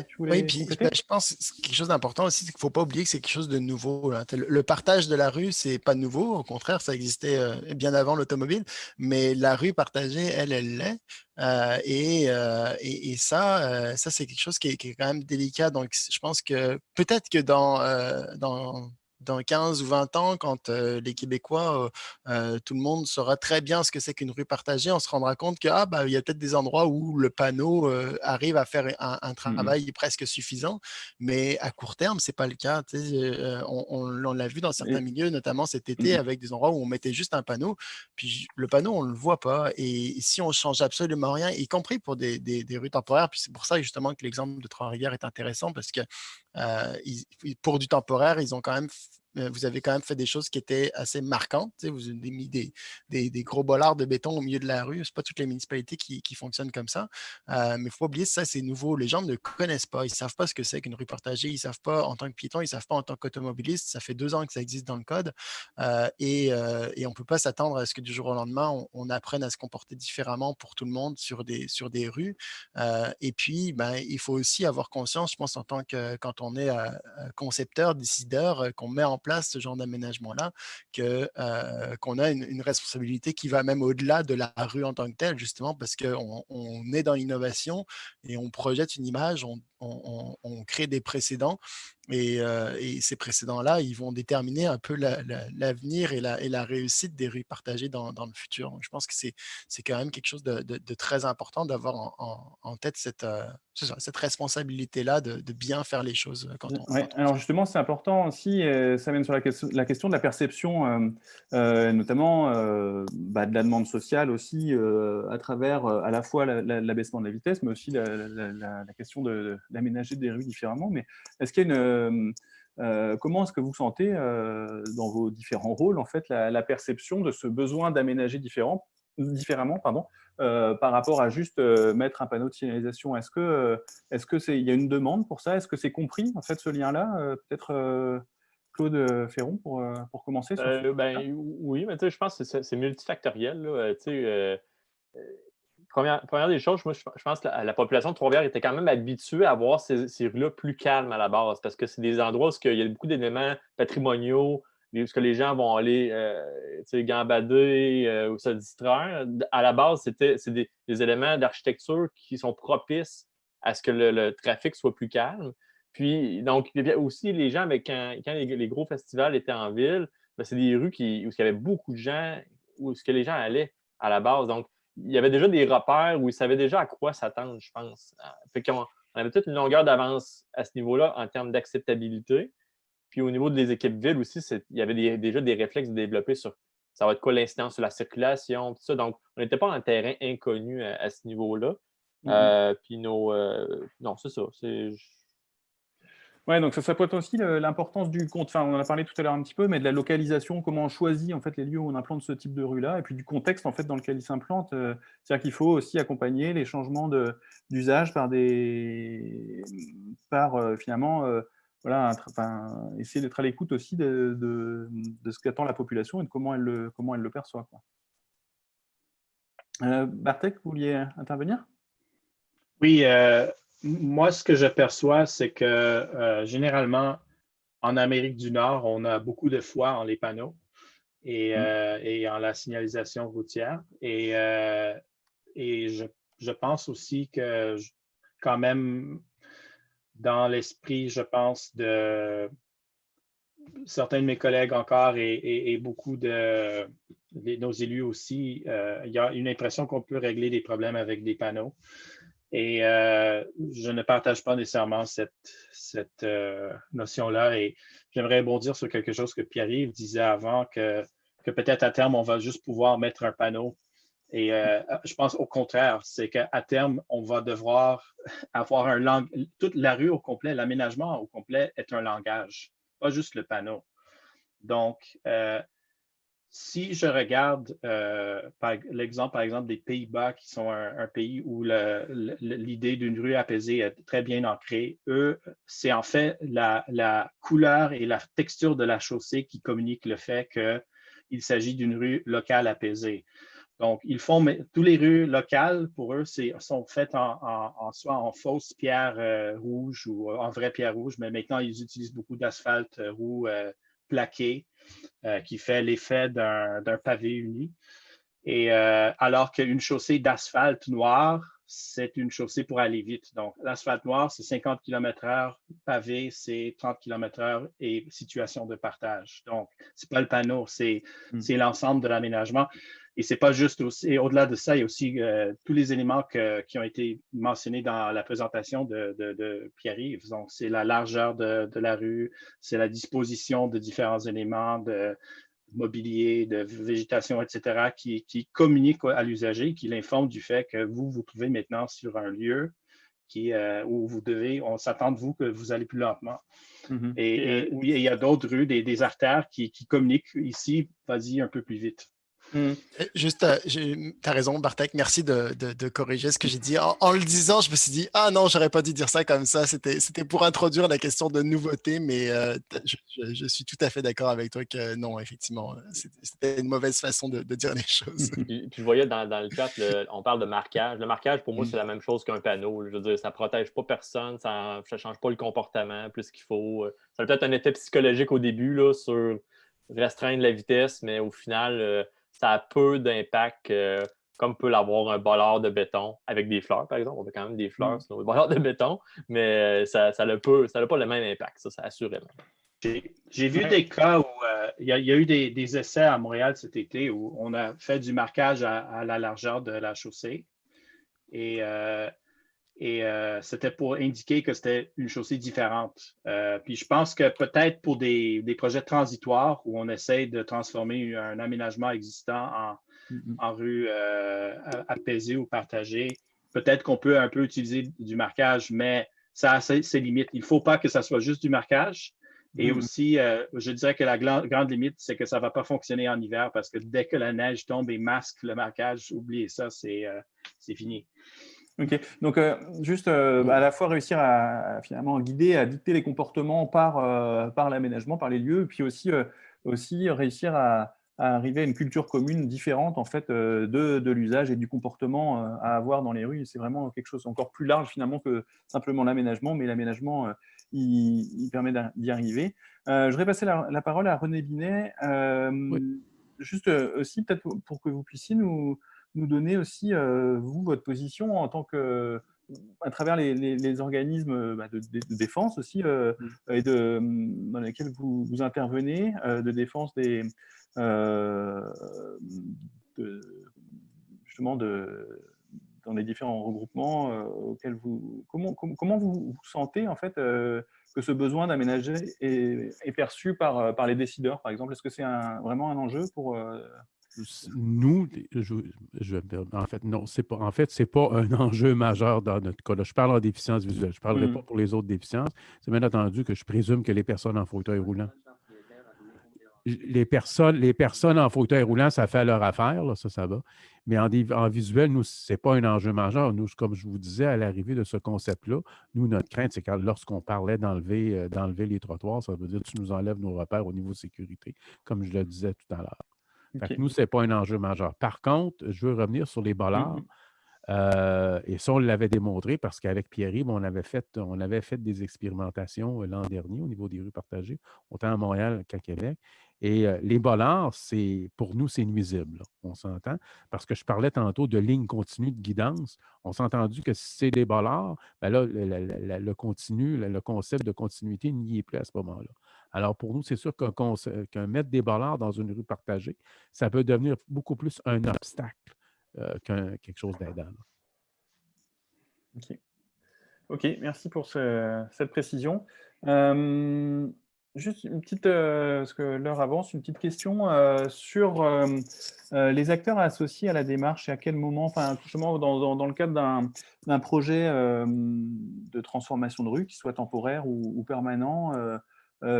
tu voulais compléter? Je pense que quelque chose d'important aussi, c'est qu'il ne faut pas oublier que c'est quelque chose de nouveau. Là. Le partage de la rue, c'est pas nouveau. Au contraire, ça existait bien avant l'automobile. Mais la rue partagée, elle l'est. Ça, c'est quelque chose qui est quand même délicat. Donc, je pense que peut-être que dans 15 ou 20 ans, quand les Québécois, tout le monde saura très bien ce que c'est qu'une rue partagée, on se rendra compte qu'il y a peut-être des endroits où le panneau arrive à faire un travail presque suffisant, mais à court terme, ce n'est pas le cas. On l'a vu dans certains milieux, notamment cet été, avec des endroits où on mettait juste un panneau, puis le panneau, on ne le voit pas. Et si on ne change absolument rien, y compris pour des rues temporaires, puis c'est pour ça justement que l'exemple de Trois-Rivières est intéressant, parce que pour du temporaire, vous avez quand même fait des choses qui étaient assez marquantes. Vous avez mis des gros bollards de béton au milieu de la rue. Ce n'est pas toutes les municipalités qui fonctionnent comme ça. Mais il ne faut pas oublier, ça, c'est nouveau. Les gens ne connaissent pas. Ils ne savent pas ce que c'est qu'une rue partagée. Ils ne savent pas en tant que piéton. Ils ne savent pas en tant qu'automobiliste. Ça fait 2 ans que ça existe dans le code. Et on ne peut pas s'attendre à ce que du jour au lendemain, on apprenne à se comporter différemment pour tout le monde sur des rues. Et puis, il faut aussi avoir conscience, je pense, quand on est concepteur, décideur, qu'on met en place ce genre d'aménagement-là, qu'on a une responsabilité qui va même au-delà de la rue en tant que telle, justement, parce qu'on est dans l'innovation et on projette une image, on crée des précédents. Et ces précédents-là, ils vont déterminer un peu l'avenir et la réussite des rues partagées dans le futur. Donc, je pense que c'est quand même quelque chose de très important d'avoir en tête cette responsabilité-là de bien faire les choses quand on. Alors justement, c'est important aussi, ça mène sur la question de la perception, notamment de la demande sociale aussi, à travers à la fois l'abaissement de la vitesse, mais aussi la question d'aménager des rues différemment. Mais est-ce qu'il y a comment est-ce que vous sentez, dans vos différents rôles, en fait, la perception de ce besoin d'aménager différemment, par rapport à juste mettre un panneau de signalisation? Est-ce que il y a une demande pour ça? Est-ce que c'est compris, en fait, ce lien-là? Peut-être Claude Ferron pour commencer sur ce sujet-là? Ben, oui, mais tu sais, je pense que c'est multifactoriel, là. Tu sais, première des choses, moi, je pense que la population de Trois-Rivières était quand même habituée à voir ces rues-là plus calmes à la base, parce que c'est des endroits où il y a beaucoup d'éléments patrimoniaux, où ce que les gens vont aller tu sais, gambader ou se distraire. À la base, c'est des éléments d'architecture qui sont propices à ce que le trafic soit plus calme. Puis, donc, aussi, les gens, quand les gros festivals étaient en ville, ben, c'est des rues où il y avait beaucoup de gens, où ce que les gens allaient à la base. Donc, il y avait déjà des repères où ils savaient déjà à quoi s'attendre, je pense. Fait qu'on avait peut-être une longueur d'avance à ce niveau-là en termes d'acceptabilité. Puis au niveau des équipes villes aussi, il y avait déjà des réflexes développés sur ça va être quoi l'incidence sur la circulation, tout ça. Donc, on n'était pas en terrain inconnu à ce niveau-là. Puis non, c'est ça. Ouais, donc ça peut être aussi l'importance du compte. Enfin, on en a parlé tout à l'heure un petit peu, mais de la localisation, comment on choisit en fait les lieux où on implante ce type de rue-là, et puis du contexte en fait dans lequel il s'implante. C'est-à-dire qu'il faut aussi accompagner les changements d'usage par finalement, voilà, essayer d'être à l'écoute aussi de ce qu'attend la population et de comment elle le perçoit, quoi. Bartek, vous vouliez intervenir? Oui, moi, ce que je perçois, c'est que généralement, en Amérique du Nord, on a beaucoup de foi en les panneaux et en la signalisation routière. Et je pense aussi que quand même, dans l'esprit, je pense, de certains de mes collègues encore et beaucoup de nos élus aussi, il y a une impression qu'on peut régler des problèmes avec des panneaux. Et je ne partage pas nécessairement cette notion-là. Et j'aimerais rebondir sur quelque chose que Pierre-Yves disait avant, que peut-être à terme, on va juste pouvoir mettre un panneau. Et je pense au contraire, c'est qu'à terme, on va devoir avoir un langage. Toute la rue au complet, l'aménagement au complet est un langage, pas juste le panneau. Donc, si je regarde l'exemple, par exemple, des Pays-Bas, qui sont un pays où l'idée d'une rue apaisée est très bien ancrée, eux, c'est en fait la couleur et la texture de la chaussée qui communiquent le fait qu'il s'agit d'une rue locale apaisée. Donc, toutes les rues locales, pour eux, sont faites soit en fausse pierre rouge ou en vraie pierre rouge, mais maintenant, ils utilisent beaucoup d'asphalte roux plaqué qui fait l'effet d'un pavé uni. Et alors qu'une chaussée d'asphalte noir, c'est une chaussée pour aller vite. Donc, l'asphalte noir, c'est 50 km/h, pavé, c'est 30 km/h et situation de partage. Donc, ce n'est pas le panneau, c'est l'ensemble de l'aménagement. Et c'est pas juste aussi, et au-delà de ça, il y a aussi tous les éléments qui ont été mentionnés dans la présentation de Pierre-Yves. Donc, c'est la largeur de la rue, c'est la disposition de différents éléments de mobilier, de végétation, etc., qui communiquent à l'usager, qui l'informent du fait que vous vous trouvez maintenant sur un lieu où on s'attend de vous que vous allez plus lentement. Et oui, il y a d'autres rues, des artères qui communiquent ici, vas-y un peu plus vite. Juste, tu as raison, Bartek, merci de corriger ce que j'ai dit. En le disant, je me suis dit, ah non, j'aurais pas dû dire ça comme ça. C'était pour introduire la question de nouveauté, mais je suis tout à fait d'accord avec toi que non, effectivement, c'était une mauvaise façon de dire les choses. Puis je voyais dans le chat, on parle de marquage. Le marquage, pour moi, c'est la même chose qu'un panneau. Je veux dire, ça ne protège pas personne, ça ne change pas le comportement plus qu'il faut. Ça a peut-être un effet psychologique au début là, sur restreindre la vitesse, mais au final, ça a peu d'impact, comme peut l'avoir un bollard de béton avec des fleurs, par exemple. On a quand même des fleurs sur nos bollards de béton, mais ça n'a pas le même impact, ça assurément. J'ai vu des cas où il y a eu des essais à Montréal cet été où on a fait du marquage à la largeur de la chaussée. Et c'était pour indiquer que c'était une chaussée différente. Puis je pense que peut-être pour des projets transitoires où on essaie de transformer un aménagement existant en rue apaisée ou partagée, peut-être qu'on peut un peu utiliser du marquage, mais ça a ses limites. Il ne faut pas que ça soit juste du marquage. Et aussi, je dirais que la grande limite, c'est que ça ne va pas fonctionner en hiver parce que dès que la neige tombe et masque le marquage, oubliez ça, c'est fini. OK. Donc, juste à la fois réussir à finalement guider, à dicter les comportements par l'aménagement, par les lieux, et puis aussi réussir à arriver à une culture commune différente en fait de l'usage et du comportement à avoir dans les rues. C'est vraiment quelque chose encore plus large finalement que simplement l'aménagement, mais l'aménagement, il permet d'y arriver. Je voudrais passer la parole à René Binet. Oui. Juste aussi peut-être pour que vous puissiez nous donner aussi, vous, votre position en tant que, à travers les organismes de défense aussi, et dans lesquels vous intervenez, de défense euh, de, justement dans les différents regroupements auxquels comment vous sentez en fait que ce besoin d'aménager est perçu par les décideurs, par exemple? Est-ce que c'est vraiment un enjeu pour Nous, en fait, non, c'est pas, en fait, c'est pas un enjeu majeur dans notre cas. Là. Je parle en déficience visuelle. Je ne parlerai pas pour les autres déficiences. C'est bien entendu que je présume que les personnes en fauteuil roulant. Les personnes en fauteuil roulant, ça fait leur affaire, là, ça va. Mais en visuel, nous, ce n'est pas un enjeu majeur. Nous, comme je vous disais, à l'arrivée de ce concept-là, nous, notre crainte, c'est que lorsqu'on parlait d'enlever les trottoirs, ça veut dire que tu nous enlèves nos repères au niveau de sécurité, comme je le disais tout à l'heure. Fait que nous, ce n'est pas un enjeu majeur. Par contre, je veux revenir sur les bollards. Et ça, on l'avait démontré parce qu'avec Pierre-Yves, on avait fait des expérimentations l'an dernier au niveau des rues partagées, autant à Montréal qu'à Québec. Et les bollards, pour nous, c'est nuisible. Là. On s'entend. Parce que je parlais tantôt de ligne continue de guidance. On s'est entendu que si c'est des bollards, ben là, le concept de continuité n'y est plus à ce moment-là. Alors, pour nous, c'est sûr qu'un mettre des bollards dans une rue partagée, ça peut devenir beaucoup plus un obstacle quelque chose d'aidant. OK, merci pour cette précision. Juste une petite, parce que l'heure avance, une petite question sur les acteurs associés à la démarche et à quel moment, enfin, justement, dans le cadre d'un projet de transformation de rue, qui soit temporaire ou permanent,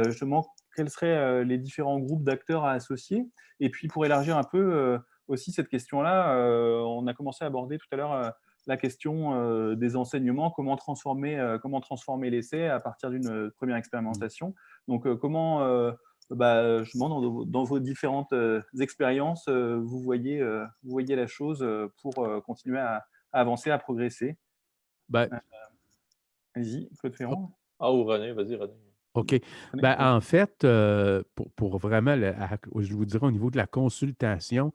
justement, quels seraient les différents groupes d'acteurs à associer? Et puis, pour élargir un peu aussi cette question-là, on a commencé à aborder tout à l'heure la question des enseignements, comment transformer l'essai à partir d'une première expérimentation. Donc, comment, justement, dans vos différentes expériences, vous voyez la chose pour continuer à avancer, à progresser. Ben, Allez-y, Claude Ferrand. Ou René, vas-y, René. OK. Ben, en fait, pour vraiment, je vous dirais au niveau de la consultation,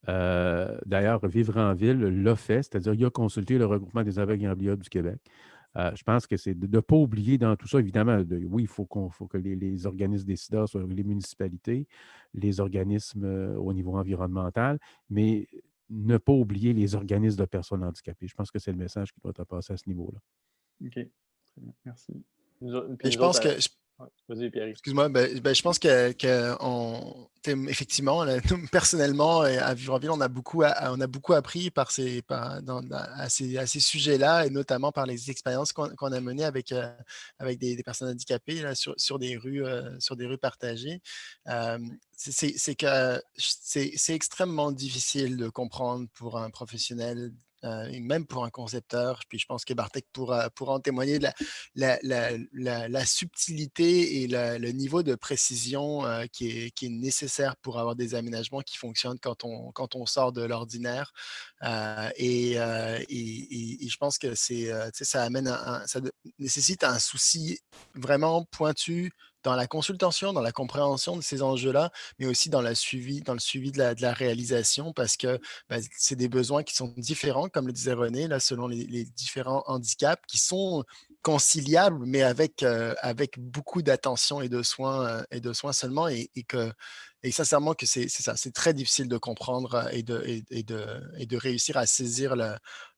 d'ailleurs, Vivre en ville l'a fait, c'est-à-dire il a consulté le regroupement des aveugles et amblyopes du Québec. Je pense que c'est de ne pas oublier dans tout ça, évidemment, oui, il faut que les organismes décideurs soient les municipalités, les organismes au niveau environnemental, mais ne pas oublier les organismes de personnes handicapées. Je pense que c'est le message qui doit être passé à ce niveau-là. OK, très bien, merci. Je pense que... Vas-y, Pierre. Excuse-moi, je pense que effectivement, là, personnellement, à Vivre en ville, on a beaucoup appris à ces sujets-là, et notamment par les expériences qu'on a menées avec des personnes handicapées là, sur des rues partagées. C'est extrêmement difficile de comprendre pour un professionnel et même pour un concepteur. Puis je pense que Bartek pourra en témoigner, de la subtilité et le niveau de précision qui est nécessaire pour avoir des aménagements qui fonctionnent quand on sort de l'ordinaire. Et je pense que ça nécessite un souci vraiment pointu dans la consultation, dans la compréhension de ces enjeux-là, mais aussi dans le suivi de la réalisation, parce que c'est des besoins qui sont différents, comme le disait René, là, selon les différents handicaps, qui sont conciliables, mais avec beaucoup d'attention et de soins seulement, et sincèrement que c'est ça, c'est très difficile de comprendre et de réussir à saisir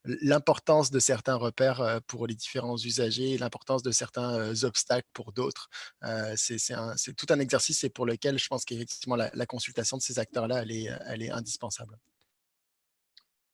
l'importance de certains repères pour les différents usagers, l'importance de certains obstacles pour d'autres. C'est tout un exercice, et pour lequel je pense qu'effectivement la consultation de ces acteurs-là, elle est indispensable.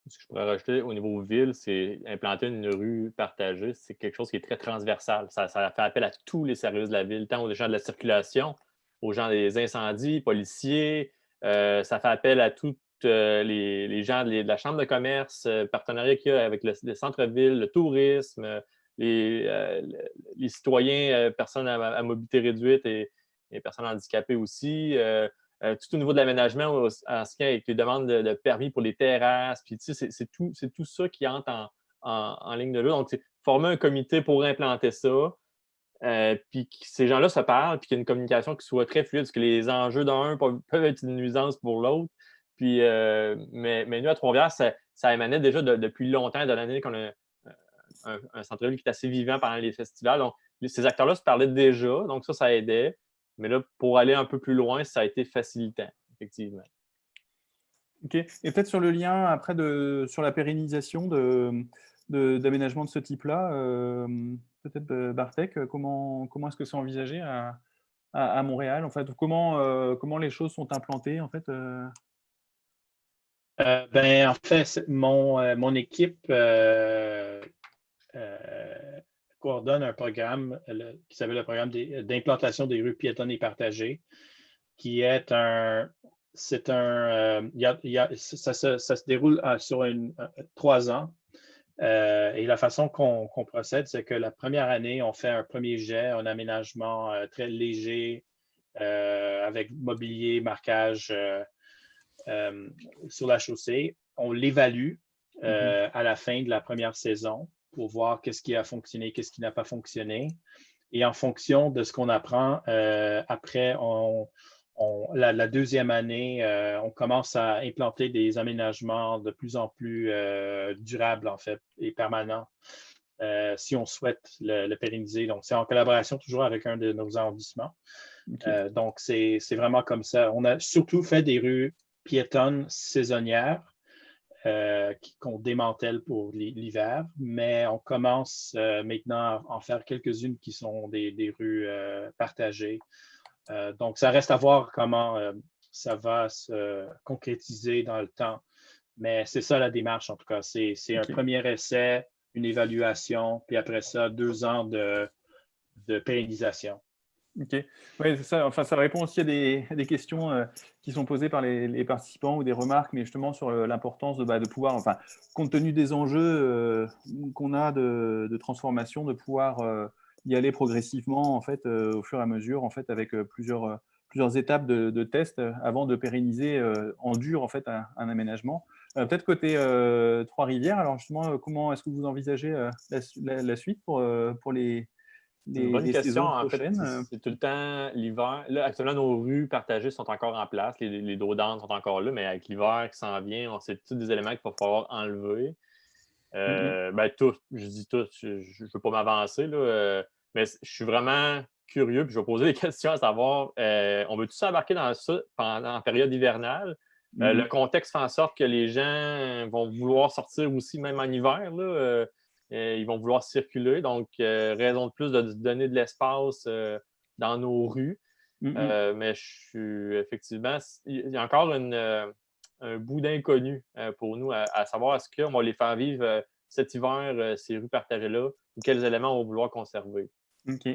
Ce que je pourrais rajouter au niveau ville, c'est implanter une rue partagée, c'est quelque chose qui est très transversal. Ça fait appel à tous les services de la ville, tant aux gens de la circulation, aux gens des incendies, policiers. Ça fait appel à tous les gens de la chambre de commerce, partenariat qu'il y a avec le centre-ville, le tourisme, les, euh, les citoyens, personnes à mobilité réduite et personnes handicapées aussi. Tout au niveau de l'aménagement en ce qui est avec les demandes de permis pour les terrasses. Puis, tu sais, c'est tout ça qui entre en ligne de vue. Donc, former un comité pour implanter ça, puis que ces gens-là se parlent, puis qu'il y ait une communication qui soit très fluide, parce que les enjeux d'un peuvent être une nuisance pour l'autre. Puis, mais nous, à Trois-Rivières, ça émanait déjà depuis longtemps, de l'année qu'on a un centre-ville qui est assez vivant pendant les festivals. Donc, ces acteurs-là se parlaient déjà, donc ça aidait. Mais là, pour aller un peu plus loin, ça a été facilitant, effectivement. OK. Et peut-être sur le lien après sur la pérennisation d'aménagements de ce type-là, peut-être Bartek, comment est-ce que c'est envisagé à Montréal en fait? Comment les choses sont implantées en fait? En fait, mon équipe coordonne un programme qui s'appelle le programme d'implantation des rues piétonnes et partagées, qui est ça se déroule sur 3 ans. Et la façon qu'on procède, c'est que la première année, on fait un premier jet, un aménagement très léger avec mobilier, marquage sur la chaussée. On l'évalue à la fin de la première saison pour voir qu'est-ce qui a fonctionné, qu'est-ce qui n'a pas fonctionné. Et en fonction de ce qu'on apprend, après, la deuxième année, on commence à implanter des aménagements de plus en plus durables, en fait, et permanents, si on souhaite le pérenniser. Donc, c'est en collaboration toujours avec un de nos arrondissements. Okay. Donc, c'est vraiment comme ça. On a surtout fait des rues piétonnes saisonnières qu'on démantèle pour l'hiver, mais on commence maintenant à en faire quelques-unes qui sont des rues partagées. Donc, ça reste à voir comment ça va se concrétiser dans le temps. Mais c'est ça la démarche, en tout cas. C'est un premier essai, une évaluation, puis après ça, 2 ans de pérennisation. OK. Oui, c'est ça. Enfin, ça répond aussi à des questions qui sont posées par les participants ou des remarques, mais justement sur l'importance de pouvoir, enfin, compte tenu des enjeux qu'on a de transformation, de pouvoir y aller progressivement, en fait, au fur et à mesure, en fait, avec plusieurs étapes de tests avant de pérenniser en dur, en fait, un aménagement. Peut-être côté Trois-Rivières, alors justement, comment est-ce que vous envisagez la suite pour les C'est une bonne question. saisons En fait, prochaines? c'est tout le temps l'hiver. Là, actuellement, nos rues partagées sont encore en place. Les dos d'âne sont encore là, mais avec l'hiver qui s'en vient, c'est tous des éléments qu'il va falloir enlever. Tous, je dis tous, je ne veux pas m'avancer, là, mais je suis vraiment curieux, puis je vais poser des questions à savoir, on veut tous s'embarquer dans ça pendant la période hivernale? Le contexte fait en sorte que les gens vont vouloir sortir aussi, même en hiver, là, ils vont vouloir circuler, donc raison de plus de donner de l'espace dans nos rues. Mais effectivement, il y a encore un bout d'inconnu pour nous à savoir est-ce qu'on va les faire vivre cet hiver, ces rues partagées-là, ou quels éléments on va vouloir conserver. OK.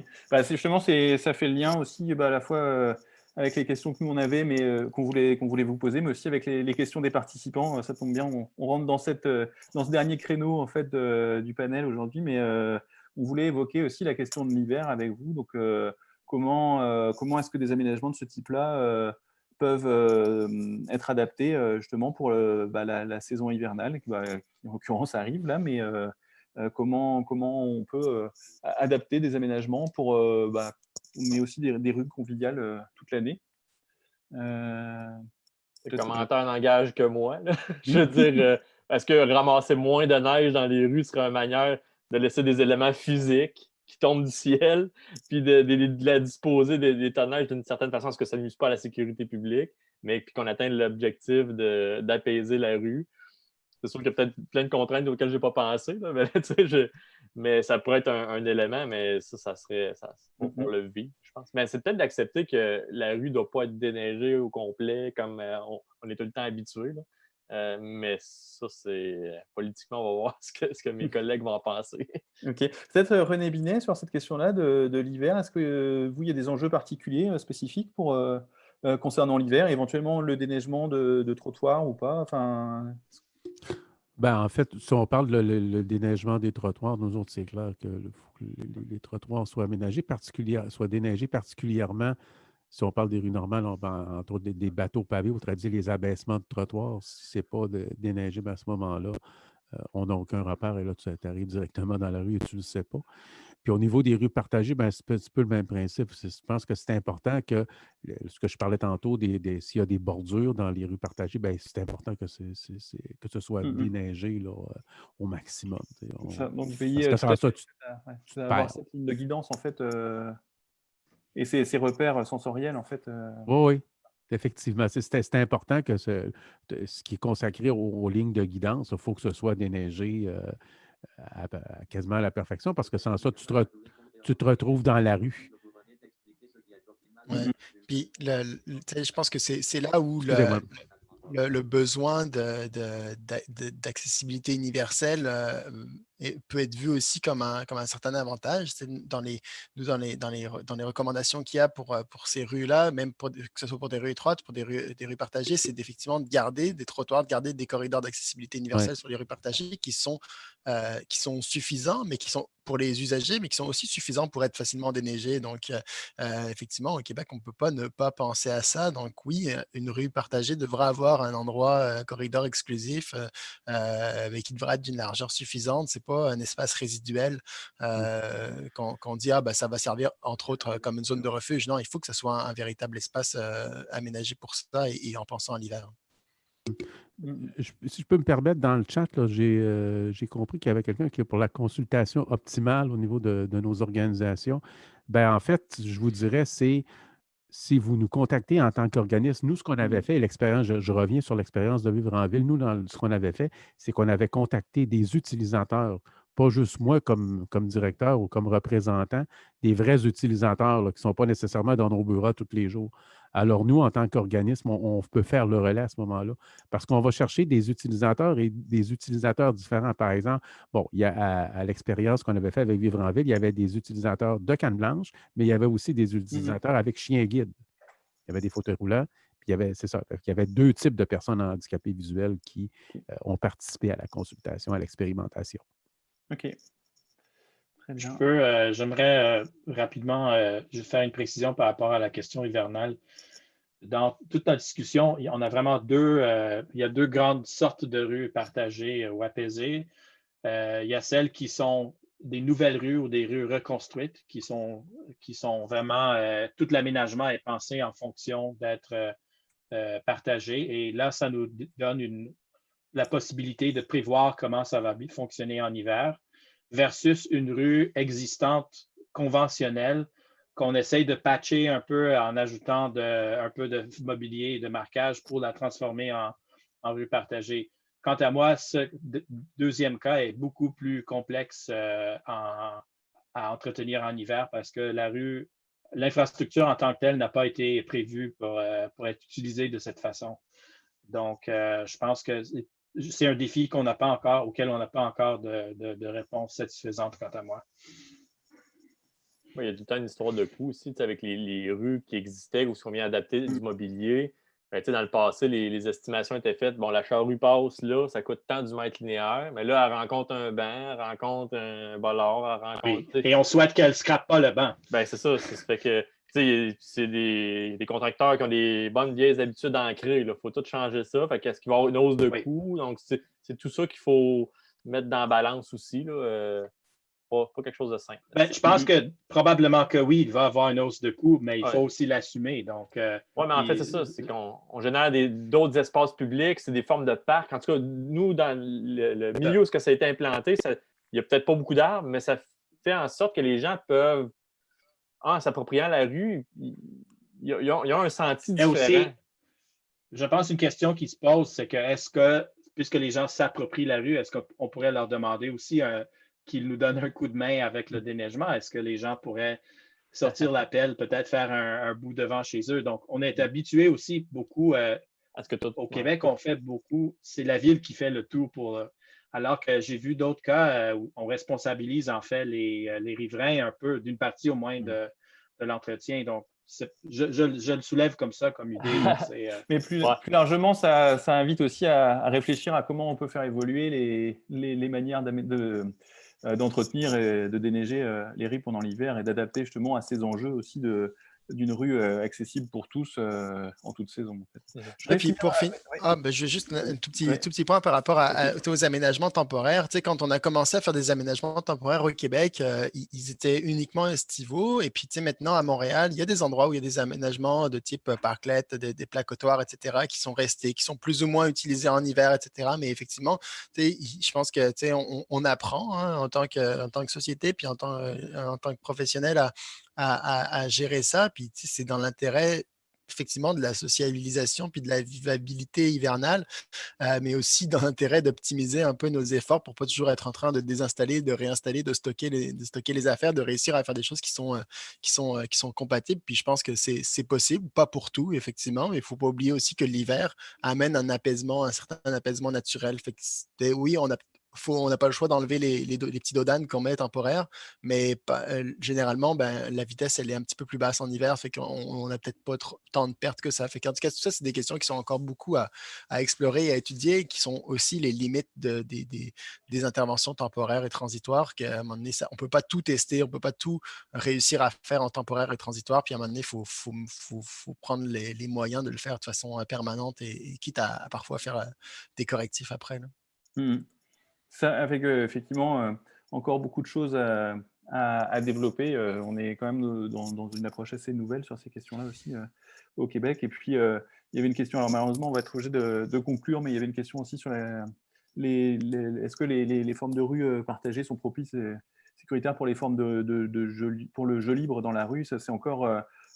Justement, ça fait le lien aussi à la fois avec les questions que nous on avait, mais qu'on voulait vous poser, mais aussi avec les questions des participants. Ça tombe bien, on rentre dans ce dernier créneau en fait du panel aujourd'hui, mais on voulait évoquer aussi la question de l'hiver avec vous. Donc, comment est-ce que des aménagements de ce type-là peuvent être adaptés justement pour la saison hivernale qui, en l'occurrence, arrive là, mais comment on peut adapter des aménagements pour, mais aussi des rues conviviales toute l'année. Le commentaire n'engage que moi, là. Je veux dire, est-ce que ramasser moins de neige dans les rues serait une manière de laisser des éléments physiques qui tombent du ciel, puis de la disposer des tas de neige d'une certaine façon, parce que ça ne nuise pas à la sécurité publique, mais puis qu'on atteigne l'objectif d'apaiser la rue? C'est sûr qu'il y a peut-être plein de contraintes auxquelles je n'ai pas pensé, là, mais ça pourrait être un élément, mais ça serait pour le vivre, je pense. Mais c'est peut-être d'accepter que la rue ne doit pas être déneigée au complet comme on est tout le temps habitué. Mais ça, c'est politiquement, on va voir ce que mes collègues vont en penser. OK. Peut-être René Binet, sur cette question-là de l'hiver, est-ce que vous, il y a des enjeux particuliers spécifiques concernant l'hiver, éventuellement le déneigement de trottoirs ou pas? Enfin, En fait, si on parle le déneigement des trottoirs, nous autres, c'est clair que faut que les trottoirs soient aménagés, soient déneigés particulièrement. Si on parle des rues normales, entre autres des bateaux pavés, ou traduire les abaissements de trottoirs, si ce n'est pas déneigé, à ce moment-là, on n'a aucun repère et là, tu arrives directement dans la rue et tu ne le sais pas. Puis au niveau des rues partagées, c'est un petit peu le même principe. Je pense que c'est important que, ce que je parlais tantôt, s'il y a des bordures dans les rues partagées, c'est important que ce soit déneigé là, au maximum. donc, Parce veiller que tout à sans ça, fait tu à avoir perds. cette ligne de guidance, en fait, et ces repères sensoriels, en fait. Oui, effectivement. C'est important que ce qui est consacré aux lignes de guidance, il faut que ce soit déneigé quasiment à la perfection, parce que sans ça, tu te retrouves dans la rue. Ouais. Puis, je pense que c'est là où Excusez-moi. le besoin d'accessibilité universelle peut être vu aussi comme un certain avantage. Dans les recommandations qu'il y a pour ces rues-là, même que ce soit pour des rues étroites, pour des rues partagées, c'est effectivement de garder des trottoirs, de garder des corridors d'accessibilité universelle sur les rues partagées qui sont suffisants, mais qui sont pour les usagers, mais qui sont aussi suffisants pour être facilement déneigés. Donc, effectivement, au Québec, on ne peut pas ne pas penser à ça. Donc, oui, une rue partagée devra avoir un endroit, un corridor exclusif, mais qui devra être d'une largeur suffisante. Ce n'est pas un espace résiduel qu'on dit, ça va servir, entre autres, comme une zone de refuge. Non, il faut que ce soit un véritable espace aménagé pour ça et en pensant à l'hiver. Si je peux me permettre, dans le chat, là, j'ai compris qu'il y avait quelqu'un qui est pour la consultation optimale au niveau de nos organisations. En fait, je vous dirais, c'est si vous nous contactez en tant qu'organisme, nous, ce qu'on avait fait, l'expérience, je reviens sur l'expérience de Vivre en Ville, nous, ce qu'on avait fait, c'est qu'on avait contacté des utilisateurs, pas juste moi comme directeur ou comme représentant, des vrais utilisateurs là, qui ne sont pas nécessairement dans nos bureaux tous les jours. Alors, nous, en tant qu'organisme, on peut faire le relais à ce moment-là parce qu'on va chercher des utilisateurs et des utilisateurs différents. Par exemple, il y a à l'expérience qu'on avait fait avec Vivre en Ville, il y avait des utilisateurs de canne blanche, mais il y avait aussi des utilisateurs avec chien guide. Il y avait des fauteuils roulants, puis c'est ça. Il y avait 2 types de personnes handicapées visuelles qui ont participé à la consultation, à l'expérimentation. OK. Très bien. J'aimerais rapidement juste faire une précision par rapport à la question hivernale. Dans toute notre discussion, on a vraiment il y a 2 grandes sortes de rues partagées ou apaisées. Il y a celles qui sont des nouvelles rues ou des rues reconstruites qui sont vraiment, tout l'aménagement est pensé en fonction d'être partagé. Et là, ça nous donne la possibilité de prévoir comment ça va fonctionner en hiver versus une rue existante conventionnelle qu'on essaye de patcher un peu en ajoutant un peu de mobilier et de marquage pour la transformer en rue partagée. Quant à moi, ce deuxième cas est beaucoup plus complexe à entretenir en hiver parce que l'infrastructure en tant que telle n'a pas été prévue pour être utilisée de cette façon. Donc, je pense que c'est un défi auquel on n'a pas encore de réponse satisfaisante quant à moi. Oui, il y a tout le temps une histoire de coût aussi, avec les rues qui existaient où on vient adapter du mobilier. Dans le passé, les estimations étaient faites. Bon, la charrue passe là, ça coûte tant du mètre linéaire, mais là, elle rencontre un banc, elle rencontre un bolard, elle rencontre. Oui. Et on souhaite qu'elle ne scrape pas le banc. C'est ça. Ça fait que c'est des contracteurs qui ont des bonnes vieilles habitudes ancrées. Il faut tout changer ça. Fait qu'est-ce qu'il va y avoir une hausse de coût? Donc, c'est tout ça qu'il faut mettre dans la balance aussi. Là, pas quelque chose de simple. Je pense que probablement que oui, il va y avoir une hausse de coût, mais il faut aussi l'assumer. Donc, oui, mais en fait, c'est ça. C'est qu'on génère d'autres espaces publics, c'est des formes de parcs. En tout cas, nous, dans le milieu où ça a été implanté, il n'y a peut-être pas beaucoup d'arbres, mais ça fait en sorte que les gens peuvent, en s'appropriant la rue, ils ont un senti différent. Aussi, je pense une question qui se pose, c'est que puisque les gens s'approprient la rue, est-ce qu'on pourrait leur demander aussi qu'ils nous donnent un coup de main avec le déneigement? Est-ce que les gens pourraient sortir la pelle, peut-être faire un bout devant chez eux? Donc, on est habitué aussi beaucoup à Est-ce que Au Québec, on fait beaucoup, c'est la ville qui fait le tout alors que j'ai vu d'autres cas où on responsabilise en fait les riverains un peu, d'une partie au moins de l'entretien. Donc, je le soulève comme ça, comme idée. Mais plus largement, ça invite aussi à réfléchir à comment on peut faire évoluer les manières d'entretenir et de déneiger les rues pendant l'hiver et d'adapter justement à ces enjeux aussi d'une rue accessible pour tous en toute saison. En fait. Et puis pour finir, je vais juste un tout petit point par rapport aux aménagements temporaires. Tu sais, quand on a commencé à faire des aménagements temporaires au Québec, ils étaient uniquement estivaux. Et puis, tu sais, maintenant à Montréal, il y a des endroits où il y a des aménagements de type parklet, des placotoirs, etc., qui sont restés, qui sont plus ou moins utilisés en hiver, etc. Mais effectivement, tu sais, je pense que tu sais, on apprend en tant que société, puis en tant que professionnel à gérer ça. Puis c'est dans l'intérêt effectivement de la sociabilisation puis de la vivabilité hivernale, mais aussi dans l'intérêt d'optimiser un peu nos efforts pour pas toujours être en train de désinstaller, de réinstaller, de stocker les affaires, de réussir à faire des choses qui sont compatibles. Puis je pense que c'est possible, pas pour tout, effectivement, mais il ne faut pas oublier aussi que l'hiver amène un certain apaisement naturel. Fait que, oui, on n'a pas le choix d'enlever les petits dodanes qu'on met temporaires, mais généralement, la vitesse, elle est un petit peu plus basse en hiver, fait qu'on n'a peut-être pas tant de pertes que ça. Fait qu'en tout cas, tout ça, c'est des questions qui sont encore beaucoup à explorer et à étudier, qui sont aussi les limites des interventions temporaires et transitoires, qu'à un moment donné, on ne peut pas tout tester, on ne peut pas tout réussir à faire en temporaire et transitoire, puis à un moment donné, il faut prendre les moyens de le faire de façon permanente et quitte à parfois faire des correctifs après. Là. Ça fait effectivement encore beaucoup de choses à développer. On est quand même dans une approche assez nouvelle sur ces questions-là aussi au Québec. Et puis, il y avait une question, alors malheureusement, on va être obligé de conclure, mais il y avait une question aussi sur est-ce que les formes de rue partagées sont propices et sécuritaires pour les formes pour le jeu libre dans la rue. Ça, c'est encore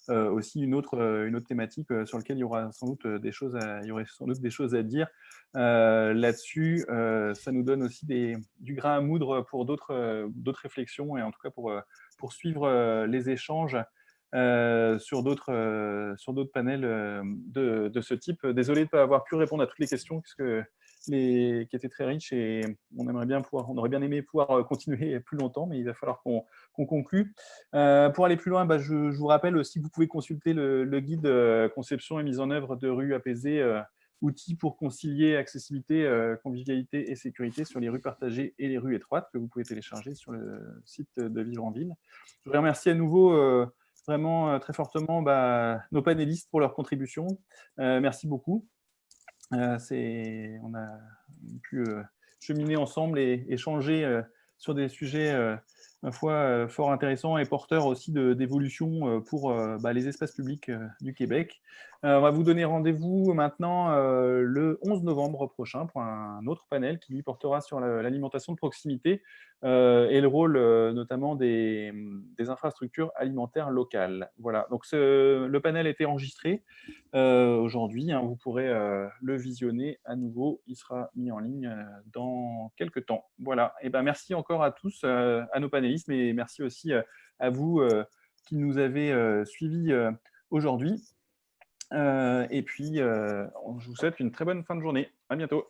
aussi une autre thématique sur laquelle il y aura sans doute des choses à dire. Là-dessus, ça nous donne aussi du grain à moudre pour d'autres réflexions et en tout cas pour poursuivre les échanges sur d'autres panels de ce type. Désolé de ne pas avoir pu répondre à toutes les questions qui étaient très riches et on aurait bien aimé pouvoir continuer plus longtemps, mais il va falloir qu'on conclue. Pour aller plus loin, je vous rappelle aussi que vous pouvez consulter le guide conception et mise en œuvre de rues apaisées, outils pour concilier accessibilité, convivialité et sécurité sur les rues partagées et les rues étroites, que vous pouvez télécharger sur le site de Vivre en Ville. Je voudrais remercier à nouveau vraiment très fortement nos panélistes pour leur contribution. Merci beaucoup. On a pu cheminer ensemble et échanger sur des sujets ma foi fort intéressants et porteurs aussi d'évolution pour les espaces publics du Québec. On va vous donner rendez-vous maintenant le 11 novembre prochain pour un autre panel qui lui portera sur l'alimentation de proximité et le rôle notamment des infrastructures alimentaires locales. Voilà, donc le panel a été enregistré aujourd'hui, vous pourrez le visionner à nouveau, il sera mis en ligne dans quelques temps. Voilà, et merci encore à tous, à nos panélistes, mais merci aussi à vous qui nous avez suivis aujourd'hui. Et puis, je vous souhaite une très bonne fin de journée. À bientôt.